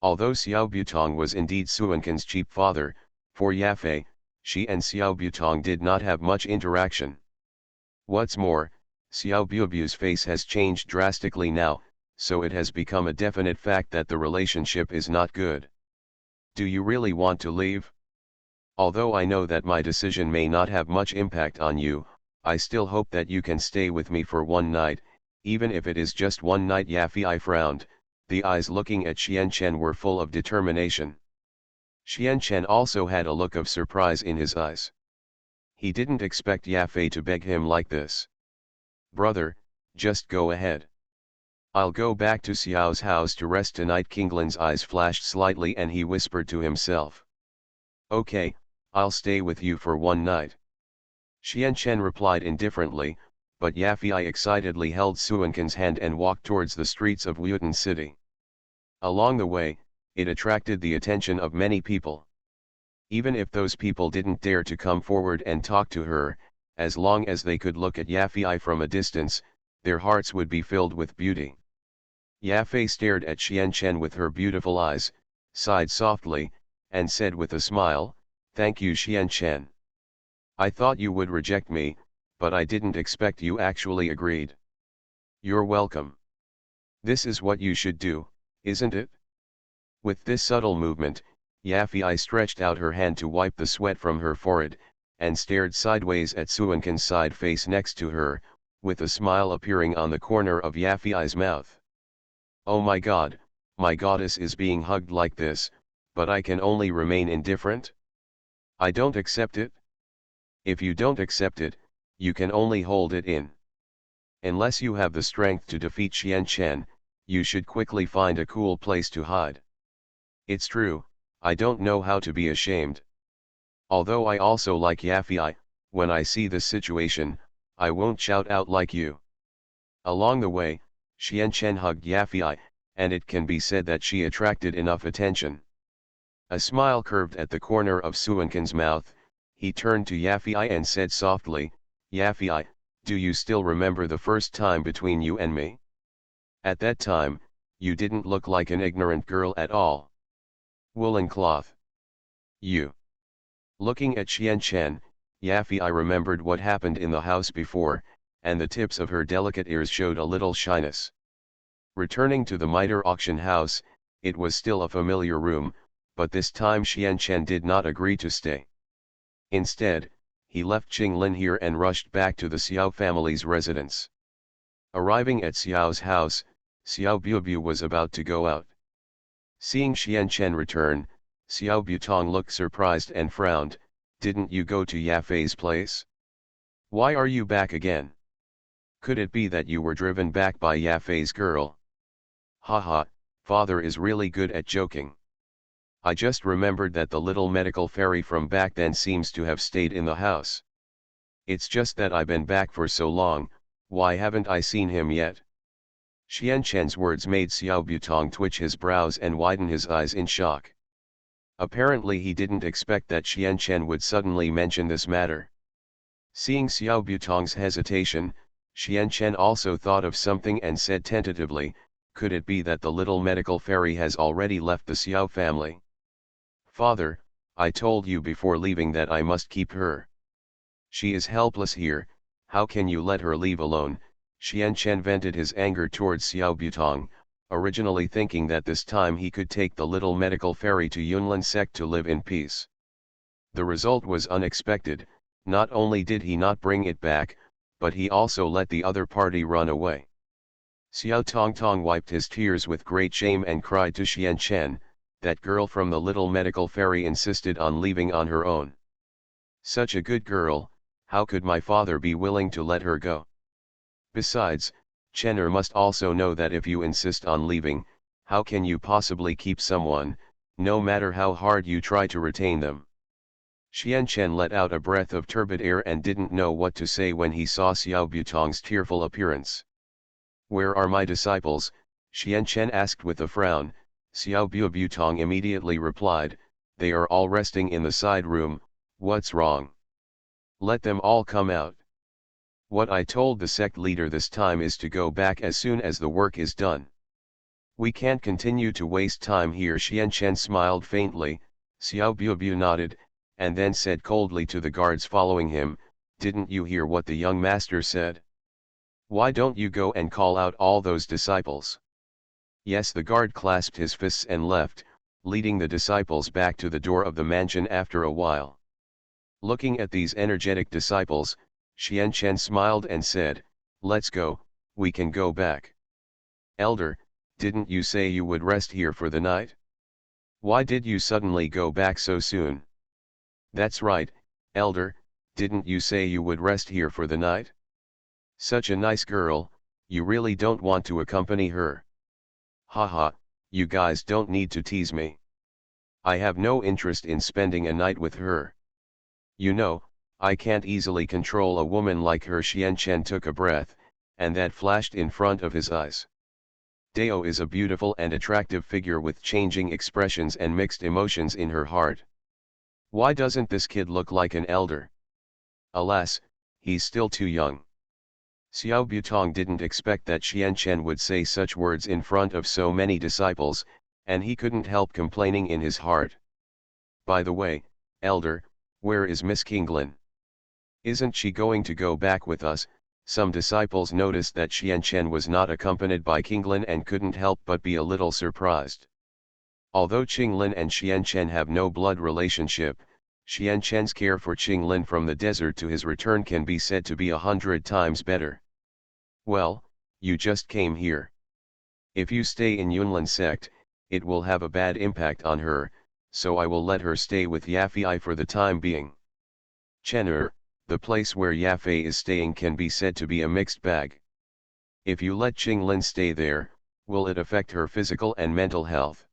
Although Xiao Butong was indeed Suankin's cheap father, for Yafei, she and Xiao Butong did not have much interaction. What's more, Xiao Buobu's face has changed drastically now, so it has become a definite fact that the relationship is not good. Do you really want to leave? Although I know that my decision may not have much impact on you, I still hope that you can stay with me for one night, even if it is just one night. Yafei frowned, the eyes looking at Xian Chen were full of determination. Xian Chen also had a look of surprise in his eyes. He didn't expect Yafei to beg him like this. Brother, just go ahead. I'll go back to Xiao's house to rest tonight. Qinglin's eyes flashed slightly and he whispered to himself. Okay, I'll stay with you for one night. Xian Chen replied indifferently, but Yafei excitedly held Suankin's hand and walked towards the streets of Wuyutan City. Along the way, it attracted the attention of many people. Even if those people didn't dare to come forward and talk to her, as long as they could look at Yafei from a distance, their hearts would be filled with beauty. Yafei stared at Xian Chen with her beautiful eyes, sighed softly, and said with a smile, "Thank you, Xian Chen. I thought you would reject me, but I didn't expect you actually agreed. You're welcome. This is what you should do, isn't it?" With this subtle movement, Yafei stretched out her hand to wipe the sweat from her forehead, and stared sideways at Suankin's side face next to her, with a smile appearing on the corner of Yafei's mouth. "Oh my God, my goddess is being hugged like this, but I can only remain indifferent? I don't accept it." "If you don't accept it, you can only hold it in. Unless you have the strength to defeat Xian Chen, you should quickly find a cool place to hide. It's true, I don't know how to be ashamed. Although I also like Yafei, when I see this situation, I won't shout out like you." Along the way, Xian Chen hugged Yafei, and it can be said that she attracted enough attention. A smile curved at the corner of Suankin's mouth. He turned to Yafei and said softly, "Yafei, do you still remember the first time between you and me? At that time, you didn't look like an ignorant girl at all. Woolen cloth. You." Looking at Xian Chen, Yafei remembered what happened in the house before, and the tips of her delicate ears showed a little shyness. Returning to the miter auction house, it was still a familiar room, but this time Xian Chen did not agree to stay. Instead, he left Qinglin here and rushed back to the Xiao family's residence. Arriving at Xiao's house, Xiao Buobu was about to go out. Seeing Xian Chen return, Xiao Butong looked surprised and frowned. "Didn't you go to Yafei's place? Why are you back again? Could it be that you were driven back by Yafei's girl?" "Haha, father is really good at joking. I just remembered that the little medical fairy from back then seems to have stayed in the house. It's just that I've been back for so long, why haven't I seen him yet?" Xian Chen's words made Xiao Butong twitch his brows and widen his eyes in shock. Apparently he didn't expect that Xian Chen would suddenly mention this matter. Seeing Xiao Butong's hesitation, Xian Chen also thought of something and said tentatively, "Could it be that the little medical fairy has already left the Xiao family?" "Father, I told you before leaving that I must keep her. She is helpless here, how can you let her leave alone?" Xian Chen vented his anger towards Xiao Butong, originally thinking that this time he could take the little medical fairy to Yunlin sect to live in peace. The result was unexpected. Not only did he not bring it back, but he also let the other party run away. Xiao Tongtong wiped his tears with great shame and cried to Xian Chen, "That girl from the little medical fairy insisted on leaving on her own. Such a good girl, how could my father be willing to let her go? Besides, Chen'er must also know that if you insist on leaving, how can you possibly keep someone, no matter how hard you try to retain them?" Xian Chen let out a breath of turbid air and didn't know what to say when he saw Xiao Butong's tearful appearance. "Where are my disciples?" Xian Chen asked with a frown. Xiao Butong immediately replied, "They are all resting in the side room. What's wrong? Let them all come out. What I told the sect leader this time is to go back as soon as the work is done. We can't continue to waste time here." Xian Chen smiled faintly. Xiao Buobu nodded, and then said coldly to the guards following him, "Didn't you hear what the young master said? Why don't you go and call out all those disciples?" "Yes." The guard clasped his fists and left, leading the disciples back to the door of the mansion after a while. Looking at these energetic disciples, Xian Chen smiled and said, "Let's go, we can go back." "Elder, didn't you say you would rest here for the night? Why did you suddenly go back so soon?" "That's right, Elder, didn't you say you would rest here for the night? Such a nice girl, you really don't want to accompany her?" "Haha, you guys don't need to tease me. I have no interest in spending a night with her. You know, I can't easily control a woman like her. Xianchen took a breath, and that flashed in front of his eyes. Dao is a beautiful and attractive figure with changing expressions and mixed emotions in her heart. Why doesn't this kid look like an elder? Alas, he's still too young. Xiao Butong didn't expect that Xianchen would say such words in front of so many disciples, and he couldn't help complaining in his heart. By the way, elder, where is Miss Kinglin? Isn't she going to go back with us? Some disciples noticed that Xianchen was not accompanied by Kinglin and couldn't help but be a little surprised. Although Qinglin and Xianchen have no blood relationship, Xianchen's care for Qinglin from the desert to his return can be said to be 100 times better. Well, you just came here. If you stay in Yunlin sect, it will have a bad impact on her, so I will let her stay with Yafei for the time being. Chen'er, the place where Yafei is staying can be said to be a mixed bag. If you let Qinglin stay there, will it affect her physical and mental health?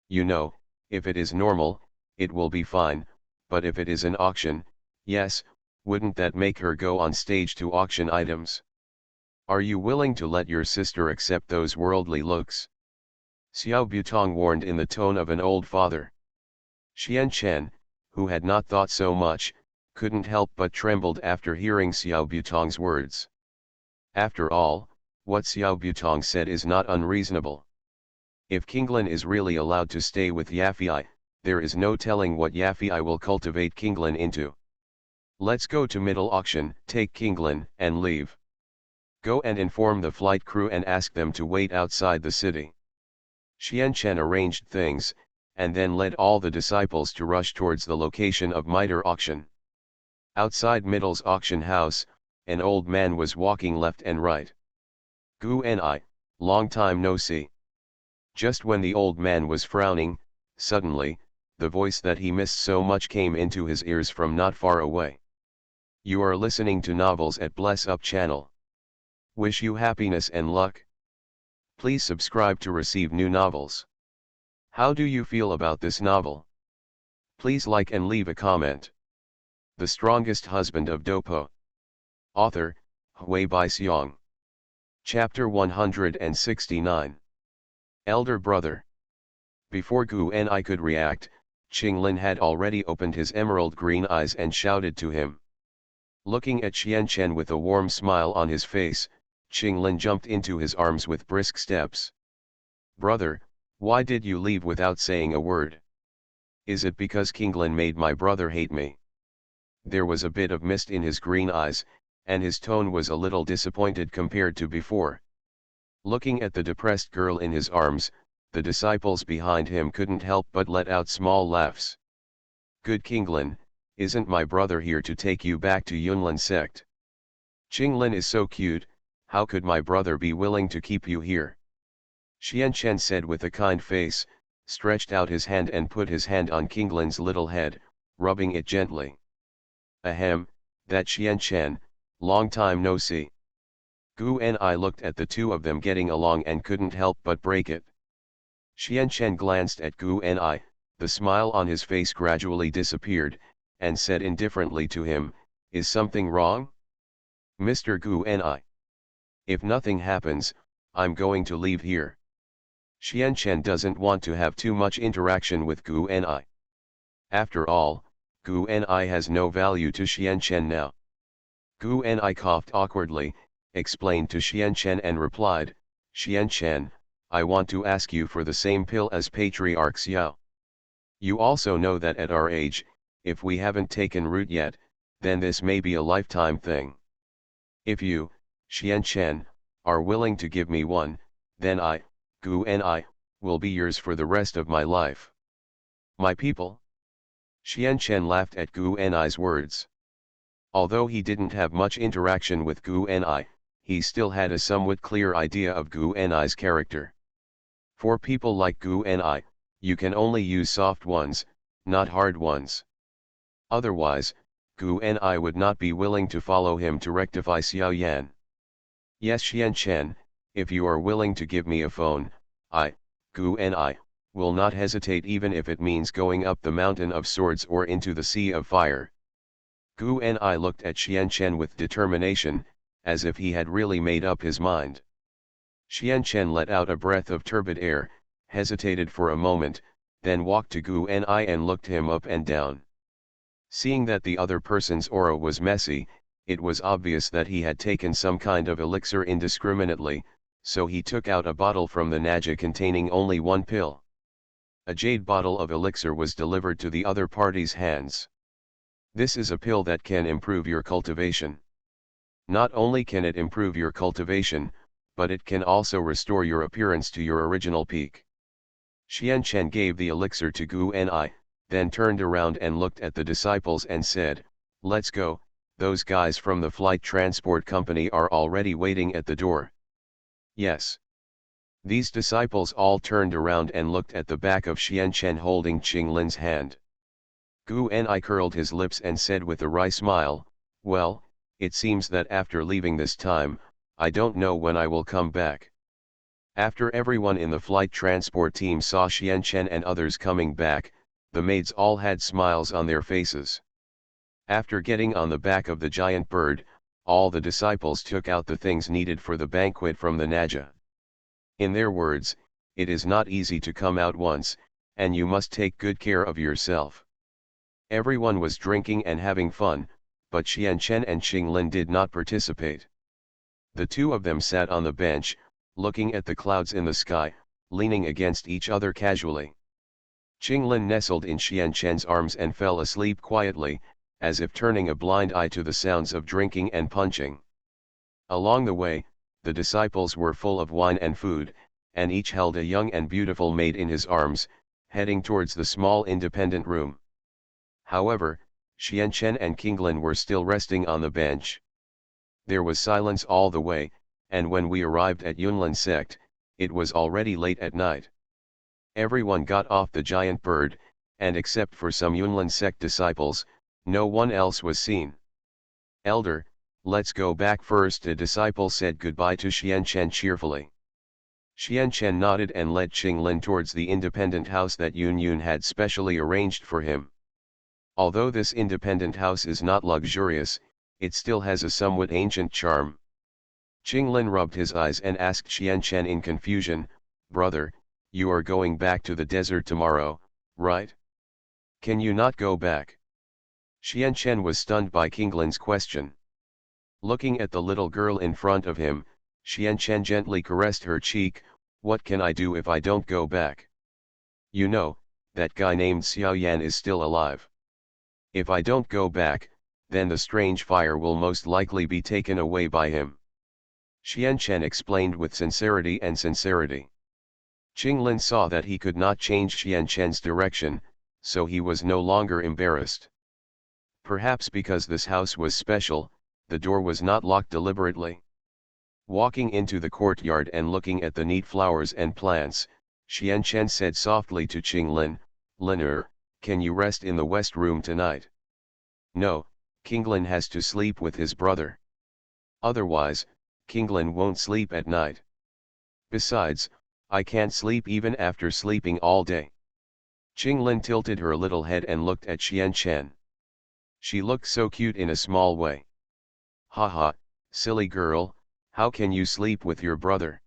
You know, if it is normal, it will be fine, but if it is an auction, yes, wouldn't that make her go on stage to auction items? Are you willing to let your sister accept those worldly looks? Xiao Butong warned in the tone of an old father. Xianchen, who had not thought so much, couldn't help but trembled after hearing Xiao Butong's words. After all, what Xiao Butong said is not unreasonable. If Kinglin is really allowed to stay with Yafei, there is no telling what Yafei will cultivate Kinglin into. Let's go to middle auction, take Kinglin, and leave. Go and inform the flight crew and ask them to wait outside the city. Xianchen arranged things, and then led all the disciples to rush towards the location of mitre auction. Outside Middle's auction house, an old man was walking left and right. Gu Ni, long time no see. Just when the old man was frowning, suddenly, the voice that he missed so much came into his ears from not far away. You are listening to novels at Bless Up channel. Wish you happiness and luck. Please subscribe to receive new novels. How do you feel about this novel? Please like and leave a comment. The Strongest Husband of Dopo. Author, Hui Bai Xiong. Chapter 169. Elder Brother. Before Gu Ni could react, Qinglin had already opened his emerald green eyes and shouted to him. Looking at Xianchen with a warm smile on his face, Qinglin jumped into his arms with brisk steps. Brother, why did you leave without saying a word? Is it because Kinglin made my brother hate me? There was a bit of mist in his green eyes, and his tone was a little disappointed compared to before. Looking at the depressed girl in his arms, the disciples behind him couldn't help but let out small laughs. Good Kinglin, isn't my brother here to take you back to Yunlin sect? Qinglin is so cute, how could my brother be willing to keep you here? Xianchen said with a kind face, stretched out his hand and put his hand on Kinglin's little head, rubbing it gently. Ahem, that Xianchen, long time no see. Gu Ni looked at the two of them getting along and couldn't help but break it. Xianchen glanced at Gu Ni, the smile on his face gradually disappeared, and said indifferently to him, is something wrong? Mr. Gu Ni. If nothing happens, I'm going to leave here. Xianchen doesn't want to have too much interaction with Gu Ni. After all, Gu Ni has no value to Xianchen now. Gu Ni coughed awkwardly, explained to Xianchen and replied, Xianchen, I want to ask you for the same pill as Patriarch Xiao. You also know that at our age, if we haven't taken root yet, then this may be a lifetime thing. If you, Xianchen, are willing to give me one, then I, Gu Ni, will be yours for the rest of my life. My people? Xianchen laughed at Gu Ni's words. Although he didn't have much interaction with Gu Ni, he still had a somewhat clear idea of Gu Ni's character. For people like Gu Ni, you can only use soft ones, not hard ones. Otherwise, Gu Ni would not be willing to follow him to rectify Xiao Yan. Yes Xianchen, if you are willing to give me a phone, I, Gu Ni, will not hesitate even if it means going up the mountain of swords or into the sea of fire. Gu Ni looked at Xianchen with determination, as if he had really made up his mind. Xianchen let out a breath of turbid air, hesitated for a moment, then walked to Gu Ni and looked him up and down. Seeing that the other person's aura was messy, it was obvious that he had taken some kind of elixir indiscriminately, so he took out a bottle from the Naja containing only one pill. A jade bottle of elixir was delivered to the other party's hands. This is a pill that can improve your cultivation. Not only can it improve your cultivation, but it can also restore your appearance to your original peak. Xianchen gave the elixir to Gu Ni, then turned around and looked at the disciples and said, "Let's go, those guys from the flight transport company are already waiting at the door." Yes. These disciples all turned around and looked at the back of Xianchen holding Qinglin's hand. Gu Ni curled his lips and said with a wry smile, "Well, it seems that after leaving this time, I don't know when I will come back." After everyone in the flight transport team saw Xianchen and others coming back, the maids all had smiles on their faces. After getting on the back of the giant bird, all the disciples took out the things needed for the banquet from the Naja. In their words, it is not easy to come out once, and you must take good care of yourself. Everyone was drinking and having fun, but Xianchen and Qinglin did not participate. The two of them sat on the bench, looking at the clouds in the sky, leaning against each other casually. Qinglin nestled in Xianchen's arms and fell asleep quietly, as if turning a blind eye to the sounds of drinking and punching. Along the way, the disciples were full of wine and food, and each held a young and beautiful maid in his arms, heading towards the small independent room. However, Xianchen and Qinglin were still resting on the bench. There was silence all the way, and when we arrived at Yunlin sect, it was already late at night. Everyone got off the giant bird, and except for some Yunlin sect disciples, no one else was seen. "Elder, let's go back first," a disciple said goodbye to Xianchen cheerfully. Xianchen nodded and led Qinglin towards the independent house that Yun had specially arranged for him. Although this independent house is not luxurious, it still has a somewhat ancient charm. Qinglin rubbed his eyes and asked Xianchen in confusion, "Brother, you are going back to the desert tomorrow, right? Can you not go back?" Xianchen was stunned by Qinglin's question. Looking at the little girl in front of him, Xianchen gently caressed her cheek. "What can I do if I don't go back? You know, that guy named Xiaoyan is still alive. If I don't go back, then the strange fire will most likely be taken away by him." Xianchen explained with sincerity. Qinglin saw that he could not change Xianchen's direction, so he was no longer embarrassed. Perhaps because this house was special, the door was not locked deliberately. Walking into the courtyard and looking at the neat flowers and plants, Xianchen said softly to Qinglin, "Linner, can you rest in the west room tonight?" "No, Qinglin has to sleep with his brother. Otherwise, Qinglin won't sleep at night. Besides, I can't sleep even after sleeping all day." Qinglin tilted her little head and looked at Xianchen. She looked so cute in a small way. "Haha, silly girl, how can you sleep with your brother?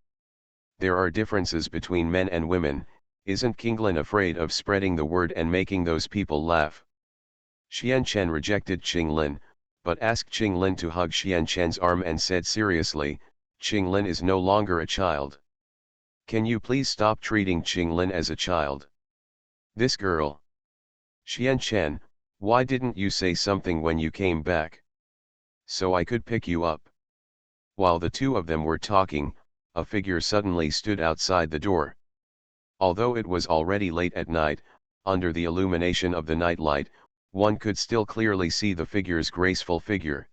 There are differences between men and women, isn't Qinglin afraid of spreading the word and making those people laugh?" Xianchen rejected Qinglin, but asked Qinglin to hug Xianchen's arm and said seriously, "Qinglin is no longer a child. Can you please stop treating Qinglin as a child? This girl. Xianchen, why didn't you say something when you came back? So I could pick you up." While the two of them were talking, a figure suddenly stood outside the door. Although it was already late at night, under the illumination of the nightlight, one could still clearly see the figure's graceful figure.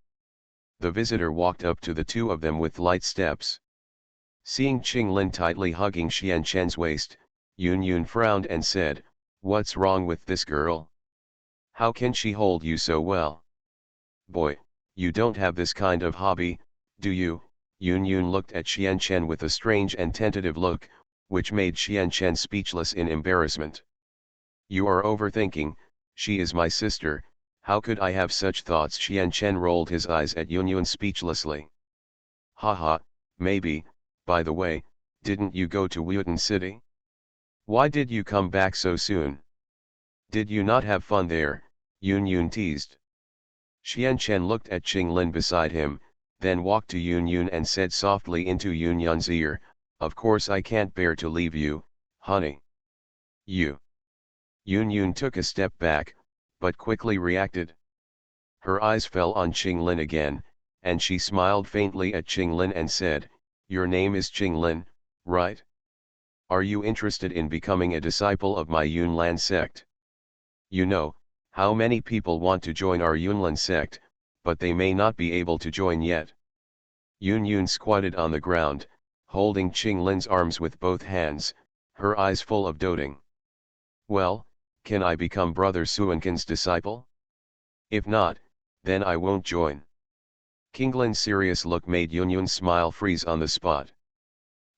The visitor walked up to the two of them with light steps. Seeing Qinglin tightly hugging Xianchen's waist, Yun frowned and said, "What's wrong with this girl? How can she hold you so well? Boy, you don't have this kind of hobby, do you?" Yun looked at Xianchen with a strange and tentative look, which made Xianchen speechless in embarrassment. "You are overthinking, she is my sister, How could I have such thoughts? Xian Chen rolled his eyes at Yun Yun speechlessly. Haha, maybe, by the way, didn't you go to Wuyuan City? Why did you come back so soon? Did you not have fun there? Yun Yun teased. Xian Chen looked at Qing Lin beside him, then walked to Yun Yun and said softly into Yun Yun's ear, of course I can't bear to leave you, honey. You. Yun Yun took a step back, but quickly reacted. Her eyes fell on Qing Lin again, and she smiled faintly at Qing Lin and said, your name is Qing Lin, right? Are you interested in becoming a disciple of my Yunlan sect? You know, how many people want to join our Yunlan sect, but they may not be able to join yet. Yun Yun squatted on the ground, holding Qing Lin's arms with both hands, her eyes full of doting. Well, can I become Brother Suankin's disciple? If not, then I won't join. King Lin's serious look made Yun Yun's smile freeze on the spot.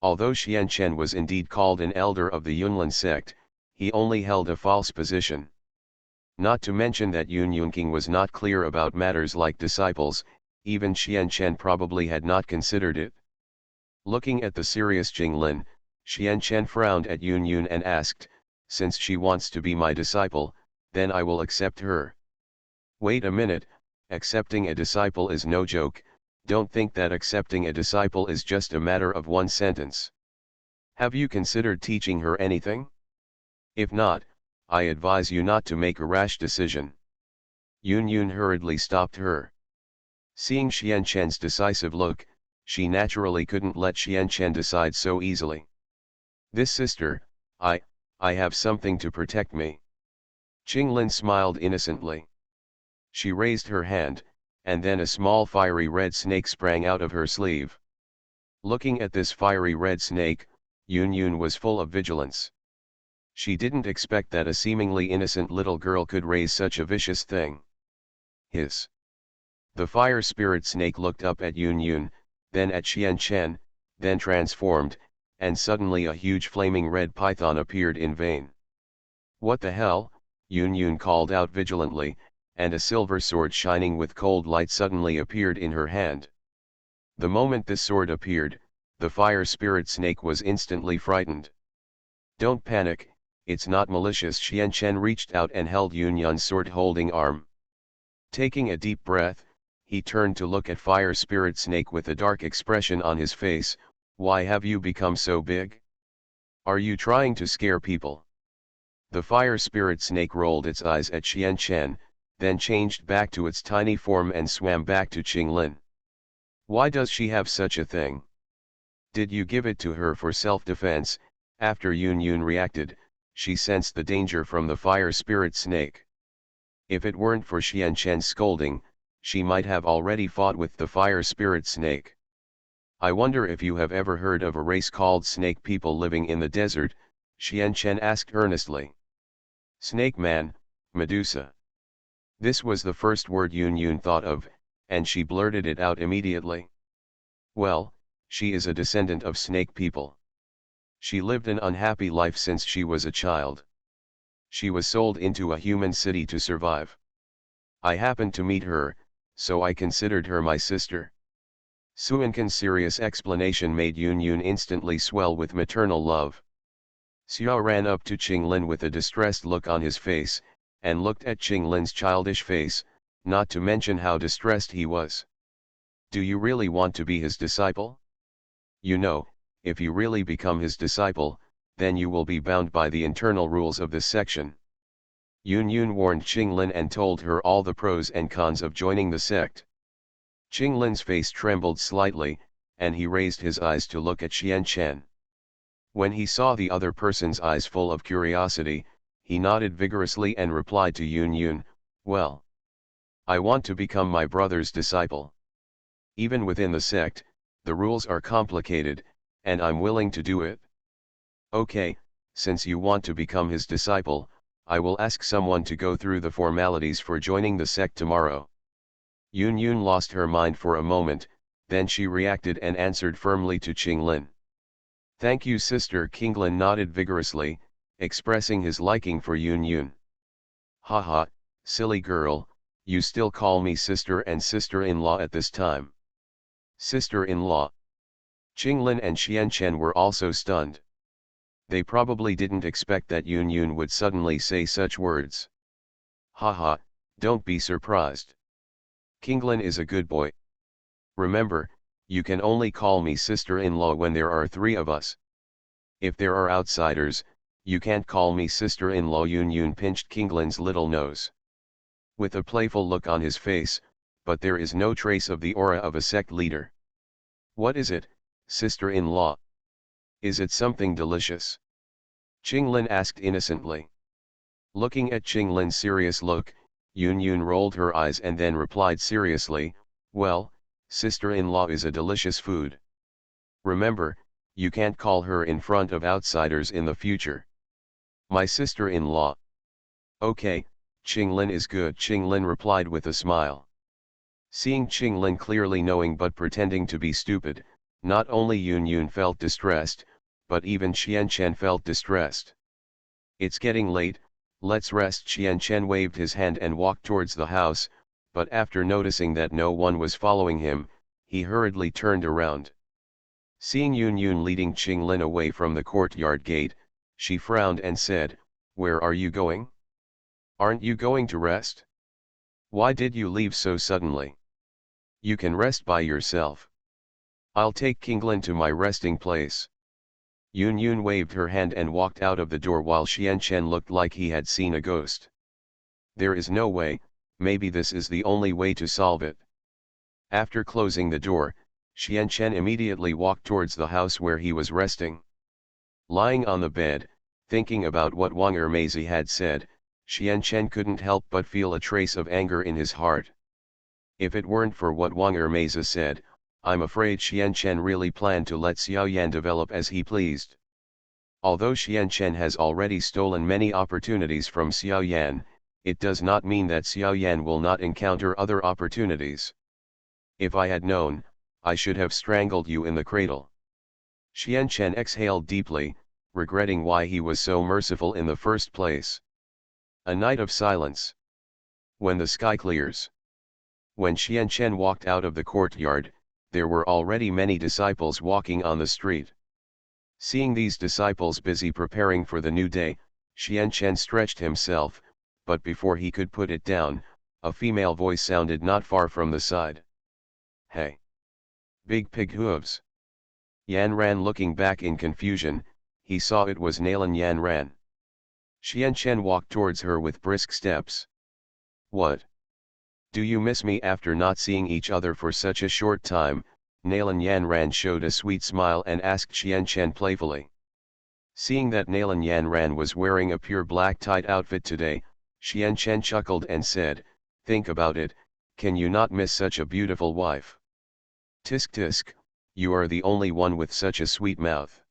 Although Xian Chen was indeed called an elder of the Yunlan sect, he only held a false position. Not to mention that Yun Yun King was not clear about matters like disciples, even Xian Chen probably had not considered it. Looking at the serious Qing Lin, Xian Chen frowned at Yun Yun and asked, since she wants to be my disciple, then I will accept her. Wait a minute, accepting a disciple is no joke, don't think that accepting a disciple is just a matter of one sentence. Have you considered teaching her anything? If not, I advise you not to make a rash decision. Yun Yun hurriedly stopped her. Seeing Xian Chen's decisive look, she naturally couldn't let Xian Chen decide so easily. This sister, I have something to protect me. Qing Lin smiled innocently. She raised her hand, and then a small fiery red snake sprang out of her sleeve. Looking at this fiery red snake, Yun Yun was full of vigilance. She didn't expect that a seemingly innocent little girl could raise such a vicious thing. Hiss. The fire spirit snake looked up at Yun Yun, then at Xian Chen, then transformed, and suddenly a huge flaming red python appeared in vain. What the hell? Yun Yun called out vigilantly, and a silver sword shining with cold light suddenly appeared in her hand. The moment this sword appeared, the fire spirit snake was instantly frightened. Don't panic, it's not malicious. Xian Chen reached out and held Yun Yun's sword-holding arm. Taking a deep breath, he turned to look at fire spirit snake with a dark expression on his face. Why have you become so big? Are you trying to scare people? The fire spirit snake rolled its eyes at Xian Chen, then changed back to its tiny form and swam back to Qing Lin. Why does she have such a thing? Did you give it to her for self-defense? After Yun Yun reacted, she sensed the danger from the fire spirit snake. If it weren't for Xian Chen's scolding, she might have already fought with the fire spirit snake. I wonder if you have ever heard of a race called snake people living in the desert, Xian Chen asked earnestly. Snake man, Medusa. This was the first word Yun Yun thought of, and she blurted it out immediately. Well, she is a descendant of snake people. She lived an unhappy life since she was a child. She was sold into a human city to survive. I happened to meet her, so I considered her my sister. Suankin's serious explanation made Yun Yun instantly swell with maternal love. Xiao ran up to Qing Lin with a distressed look on his face, and looked at Qing Lin's childish face, not to mention how distressed he was. Do you really want to be his disciple? You know, if you really become his disciple, then you will be bound by the internal rules of this section. Yun Yun warned Qing Lin and told her all the pros and cons of joining the sect. Qing Lin's face trembled slightly, and he raised his eyes to look at Xian Chen. When he saw the other person's eyes full of curiosity, he nodded vigorously and replied to Yun Yun, well, I want to become my brother's disciple. Even within the sect, the rules are complicated, and I'm willing to do it. Okay, since you want to become his disciple, I will ask someone to go through the formalities for joining the sect tomorrow. Yun Yun lost her mind for a moment, then she reacted and answered firmly to Qing Lin. Thank you sister. Qing Lin nodded vigorously, expressing his liking for Yun Yun. Haha, silly girl, You still call me sister and sister-in-law at this time. Sister-in-law. Qinglin and Xianchen were also stunned. They probably didn't expect that Yun Yun would suddenly say such words. Haha, don't be surprised. Qinglin is a good boy. Remember, you can only call me sister-in-law when there are 3 of us. If there are outsiders, you can't call me sister-in-law. Yun Yun pinched Qinglin's little nose. With a playful look on his face, but there is no trace of the aura of a sect leader. What is it, sister-in-law? Is it something delicious? Qinglin asked innocently. Looking at Qinglin's serious look, Yun Yun rolled her eyes and then replied seriously, well, sister-in-law is a delicious food. Remember, you can't call her in front of outsiders in the future. My sister-in-law. Okay, Qinglin is good. Qinglin replied with a smile. Seeing Qinglin clearly knowing but pretending to be stupid, not only Yun Yun felt distressed, but even Xianchen felt distressed. It's getting late, let's rest. Xianchen waved his hand and walked towards the house, but after noticing that no one was following him, he hurriedly turned around. Seeing Yun Yun leading Qinglin away from the courtyard gate, she frowned and said, where are you going? Aren't you going to rest? Why did you leave so suddenly? You can rest by yourself. I'll take Qinglin to my resting place. Yun Yun waved her hand and walked out of the door while Xianchen looked like he had seen a ghost. There is no way, maybe this is the only way to solve it. After closing the door, Xianchen immediately walked towards the house where he was resting. Lying on the bed, thinking about what Wang Ermeizi had said, Xianchen couldn't help but feel a trace of anger in his heart. If it weren't for what Wang Ermeizi said, I'm afraid Xianchen really planned to let Xiaoyan develop as he pleased. Although Xianchen has already stolen many opportunities from Xiaoyan, it does not mean that Xiaoyan will not encounter other opportunities. If I had known, I should have strangled you in the cradle. Xianchen exhaled deeply, regretting why he was so merciful in the first place. A night of silence. When the sky clears. When Xianchen walked out of the courtyard, there were already many disciples walking on the street. Seeing these disciples busy preparing for the new day, Xianchen stretched himself, but before he could put it down, a female voice sounded not far from the side. Hey! Big pig hooves! Yan ran. Looking back in confusion, he saw it was Nalan. Yan ran. Xianchen walked towards her with brisk steps. What? Do you miss me? After not seeing each other for such a short time, Nalan Yanran showed a sweet smile and asked Xianchen playfully. Seeing that Nalan Yanran was wearing a pure black tight outfit today, Xianchen chuckled and said, think about it, can you not miss such a beautiful wife? Tisk tisk, you are the only one with such a sweet mouth.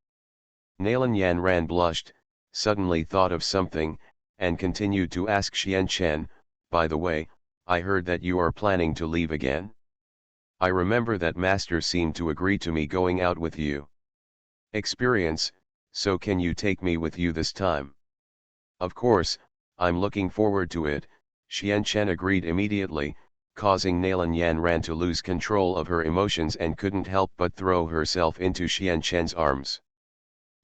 Nalan Yanran blushed, suddenly thought of something, and continued to ask Xianchen, by the way, I heard that you are planning to leave again? I remember that master seemed to agree to me going out with you. Experience, so can you take me with you this time? Of course, I'm looking forward to it, Xianchen agreed immediately, causing Nalan Yanran to lose control of her emotions and couldn't help but throw herself into Xianchen's arms.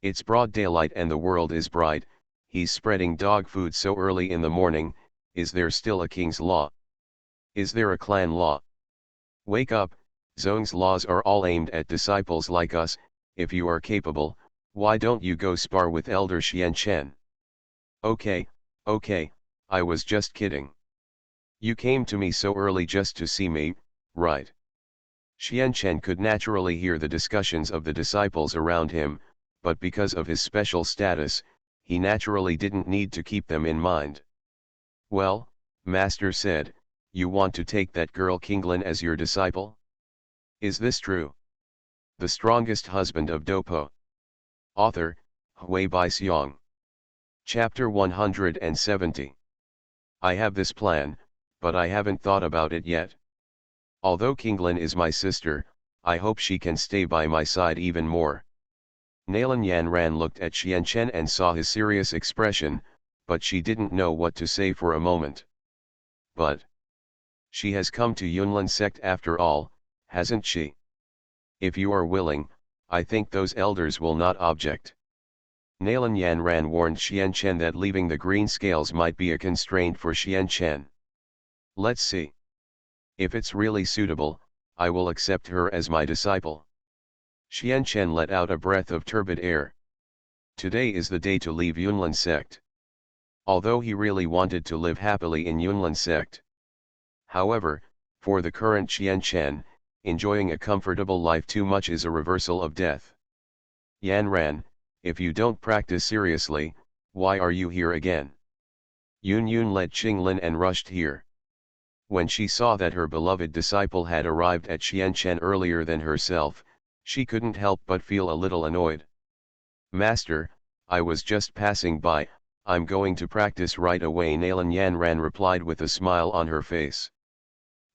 It's broad daylight and the world is bright, he's spreading dog food so early in the morning, is there still a king's law? Is there a clan law? Wake up, Zhong's laws are all aimed at disciples like us, if you are capable, why don't you go spar with Elder Xianchen? Okay, I was just kidding. You came to me so early just to see me, right? Xianchen could naturally hear the discussions of the disciples around him, but because of his special status, he naturally didn't need to keep them in mind. Well, Master said, you want to take that girl Qinglin as your disciple? Is this true? The Strongest Husband of Dopo. Author, Hui Bai Xiong. Chapter 170. I have this plan, but I haven't thought about it yet. Although Qinglin is my sister, I hope she can stay by my side even more. Nalan Yanran looked at Xianchen and saw his serious expression, but she didn't know what to say for a moment. But She has come to Yunlin sect after all, hasn't she? If you are willing, I think those elders will not object. Nalan Yanran warned Xian Chen that leaving the green scales might be a constraint for Xian Chen. Let's see. If it's really suitable, I will accept her as my disciple. Xian Chen let out a breath of turbid air. Today is the day to leave Yunlin sect. Although he really wanted to live happily in Yunlin sect. However, for the current Xian Chen, enjoying a comfortable life too much is a reversal of death. Yan Ran, if you don't practice seriously, why are you here again? Yun Yun led Qinglin and rushed here. When she saw that her beloved disciple had arrived at Xian Chen earlier than herself, she couldn't help but feel a little annoyed. Master, I was just passing by, I'm going to practice right away, Nalan Yanran replied with a smile on her face.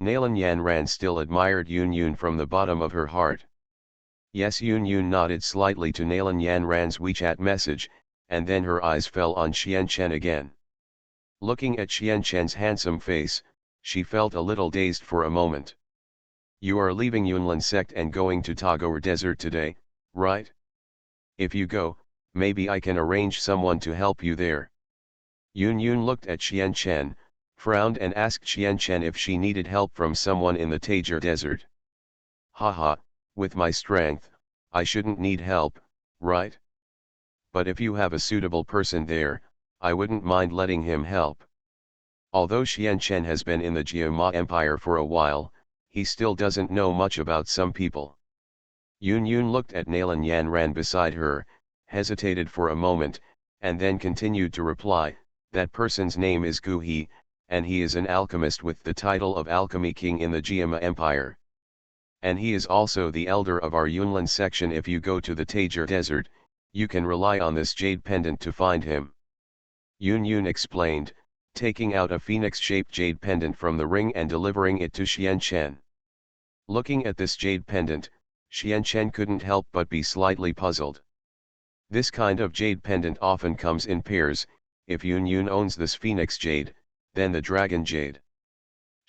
Nalan Yanran still admired Yun Yun from the bottom of her heart. Yes, Yun Yun nodded slightly to Nalan Yanran's WeChat message, and then her eyes fell on Xian Chen again. Looking at Xian Chen's handsome face, she felt a little dazed for a moment. You are leaving Yunlin sect and going to Tagore Desert today, right? If you go, maybe I can arrange someone to help you there. Yun Yun looked at Xian Chen, frowned and asked Xian Chen if she needed help from someone in the Tagore Desert. Haha, with my strength, I shouldn't need help, right? But if you have a suitable person there, I wouldn't mind letting him help. Although Xian Chen has been in the Jiama Empire for a while, he still doesn't know much about some people. Yun Yun looked at Nalan Yanran beside her, hesitated for a moment, and then continued to reply, that person's name is Gu He, and he is an alchemist with the title of Alchemy King in the Jiama Empire. And he is also the elder of our Yunlin section. If you go to the Tagore Desert, you can rely on this jade pendant to find him. Yun Yun explained, taking out a phoenix-shaped jade pendant from the ring and delivering it to Xian Chen. Looking at this jade pendant, Xian Chen couldn't help but be slightly puzzled. This kind of jade pendant often comes in pairs. If Yun Yun owns this phoenix jade, then the dragon jade.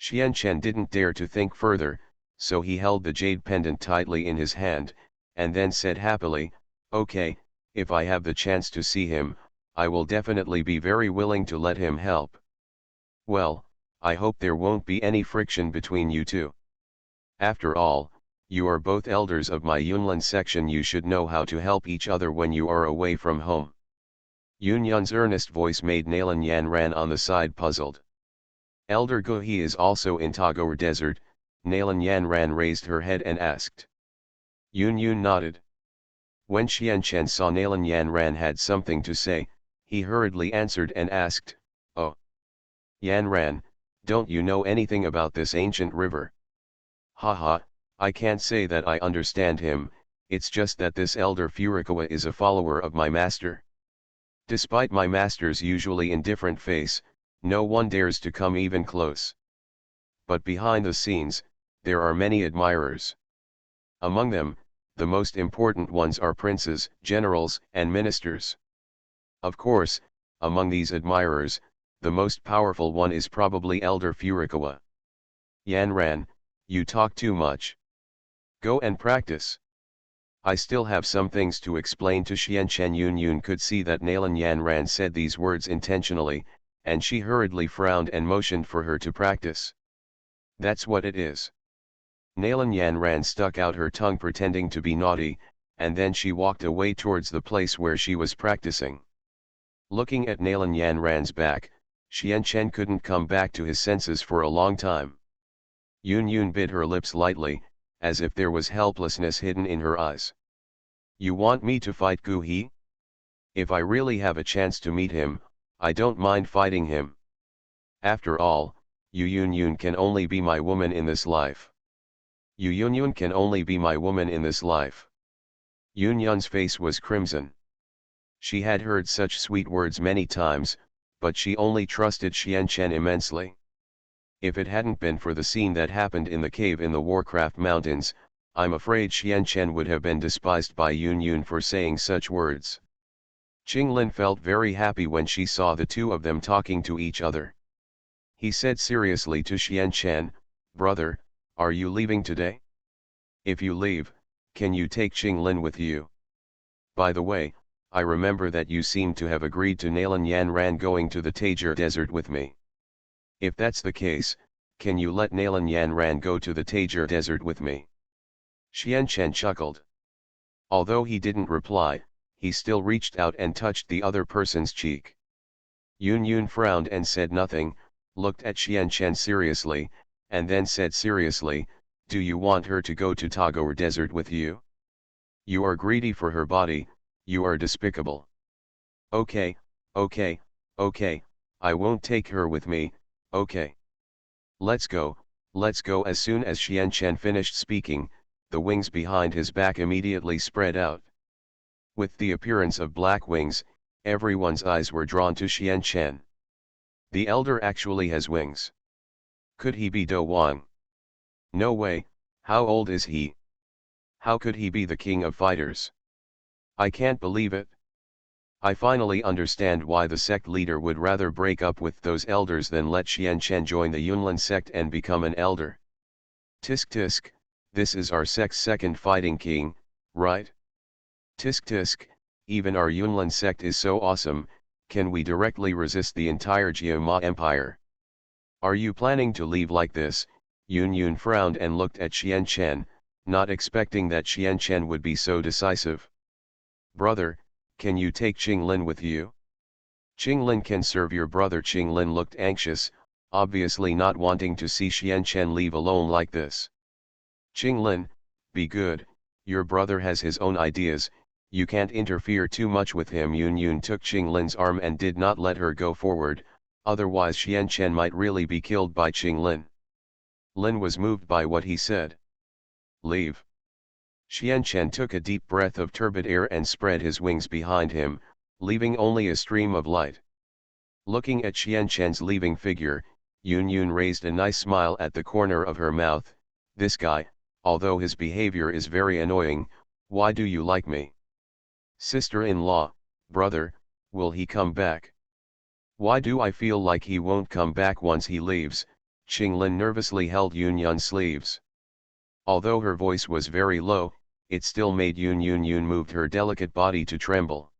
Xian Chen didn't dare to think further, so he held the jade pendant tightly in his hand, and then said happily, okay, if I have the chance to see him, I will definitely be very willing to let him help. Well, I hope there won't be any friction between you two. After all, you are both elders of my Yunlin section. You should know how to help each other when you are away from home. Yun Yun's earnest voice made Nalan Yanran on the side puzzled. Elder Gu He is also in Tagore Desert. Nalan Yanran raised her head and asked. Yun Yun nodded. When Xian Chen saw Nalan Yanran had something to say, he hurriedly answered and asked, oh. Yanran, don't you know anything about this ancient river? Haha, I can't say that I understand him, it's just that this elder Furukawa is a follower of my master. Despite my master's usually indifferent face, no one dares to come even close. But behind the scenes, there are many admirers. Among them, the most important ones are princes, generals, and ministers. Of course, among these admirers, the most powerful one is probably Elder Furukawa. Yanran, you talk too much. Go and practice. I still have some things to explain to Xian Chen. Yun Yun could see that Nalan Yanran said these words intentionally, and she hurriedly frowned and motioned for her to practice. That's what it is. Nalan Yanran stuck out her tongue pretending to be naughty, and then she walked away towards the place where she was practicing. Looking at Nalan Yanran's back, Xian Chen couldn't come back to his senses for a long time. Yun Yun bit her lips lightly, as if there was helplessness hidden in her eyes. You want me to fight Gu He? If I really have a chance to meet him, I don't mind fighting him. After all, Yun Yun can only be my woman in this life. Yun Yun can only be my woman in this life. Yun Yun's face was crimson. She had heard such sweet words many times, but she only trusted Xian Chen immensely. If it hadn't been for the scene that happened in the cave in the Warcraft Mountains, I'm afraid Xian Chen would have been despised by Yun Yun for saying such words. Qinglin felt very happy when she saw the two of them talking to each other. He said seriously to Xian Chen, Brother, are you leaving today? If you leave, can you take Qinglin with you? By the way, I remember that you seem to have agreed to Nalan Yan Ran going to the Tajer Desert with me. If that's the case, can you let Nalan Yan Ran go to the Tajer Desert with me? Xian Chen chuckled. Although he didn't reply, he still reached out and touched the other person's cheek. Yun Yun frowned and said nothing, looked at Xian Chen seriously, and then said seriously, do you want her to go to Tagore Desert with you? You are greedy for her body, you are despicable. Okay, okay, okay, I won't take her with me, okay. Let's go. As soon as Xian Chen finished speaking, the wings behind his back immediately spread out. With the appearance of black wings, everyone's eyes were drawn to Xian Chen. The elder actually has wings. Could he be Do Wang? No way, how old is he? How could he be the king of fighters? I can't believe it. I finally understand why the sect leader would rather break up with those elders than let Xian Chen join the Yunlin sect and become an elder. Tisk tisk, this is our sect's second fighting king, right? Tisk tisk, even our Yunlin sect is so awesome, can we directly resist the entire Jiama Empire? Are you planning to leave like this? Yun Yun frowned and looked at Xian Chen, not expecting that Xian Chen would be so decisive. Brother, can you take Qinglin with you? Qinglin can serve your brother. Qinglin looked anxious, obviously not wanting to see Xian Chen leave alone like this. Qinglin, be good, your brother has his own ideas, you can't interfere too much with him. Yun Yun took Qinglin's arm and did not let her go forward, otherwise Xian Chen might really be killed by Qinglin. Lin was moved by what he said. Leave. Xian Chen took a deep breath of turbid air and spread his wings behind him, leaving only a stream of light. Looking at Xian Chen's leaving figure, Yun Yun raised a nice smile at the corner of her mouth. This guy, although his behavior is very annoying, why do you like me? Sister-in-law, brother, will he come back? Why do I feel like he won't come back once he leaves? Qinglin nervously held Yun Yun's sleeves. Although her voice was very low, it still made Yun Yun moved her delicate body to tremble.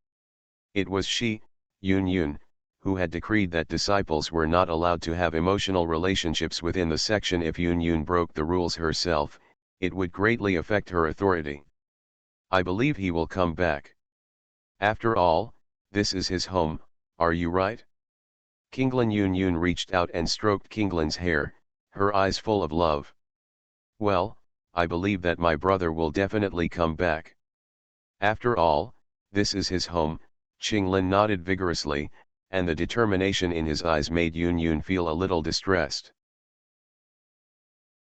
It was she, Yun Yun, who had decreed that disciples were not allowed to have emotional relationships within the section. If Yun Yun broke the rules herself, it would greatly affect her authority. I believe he will come back. After all, this is his home, are you right? Qinglin. Yun Yun reached out and stroked Qinglin's hair, her eyes full of love. Well, I believe that my brother will definitely come back. After all, this is his home. Qinglin nodded vigorously, and the determination in his eyes made Yun Yun feel a little distressed.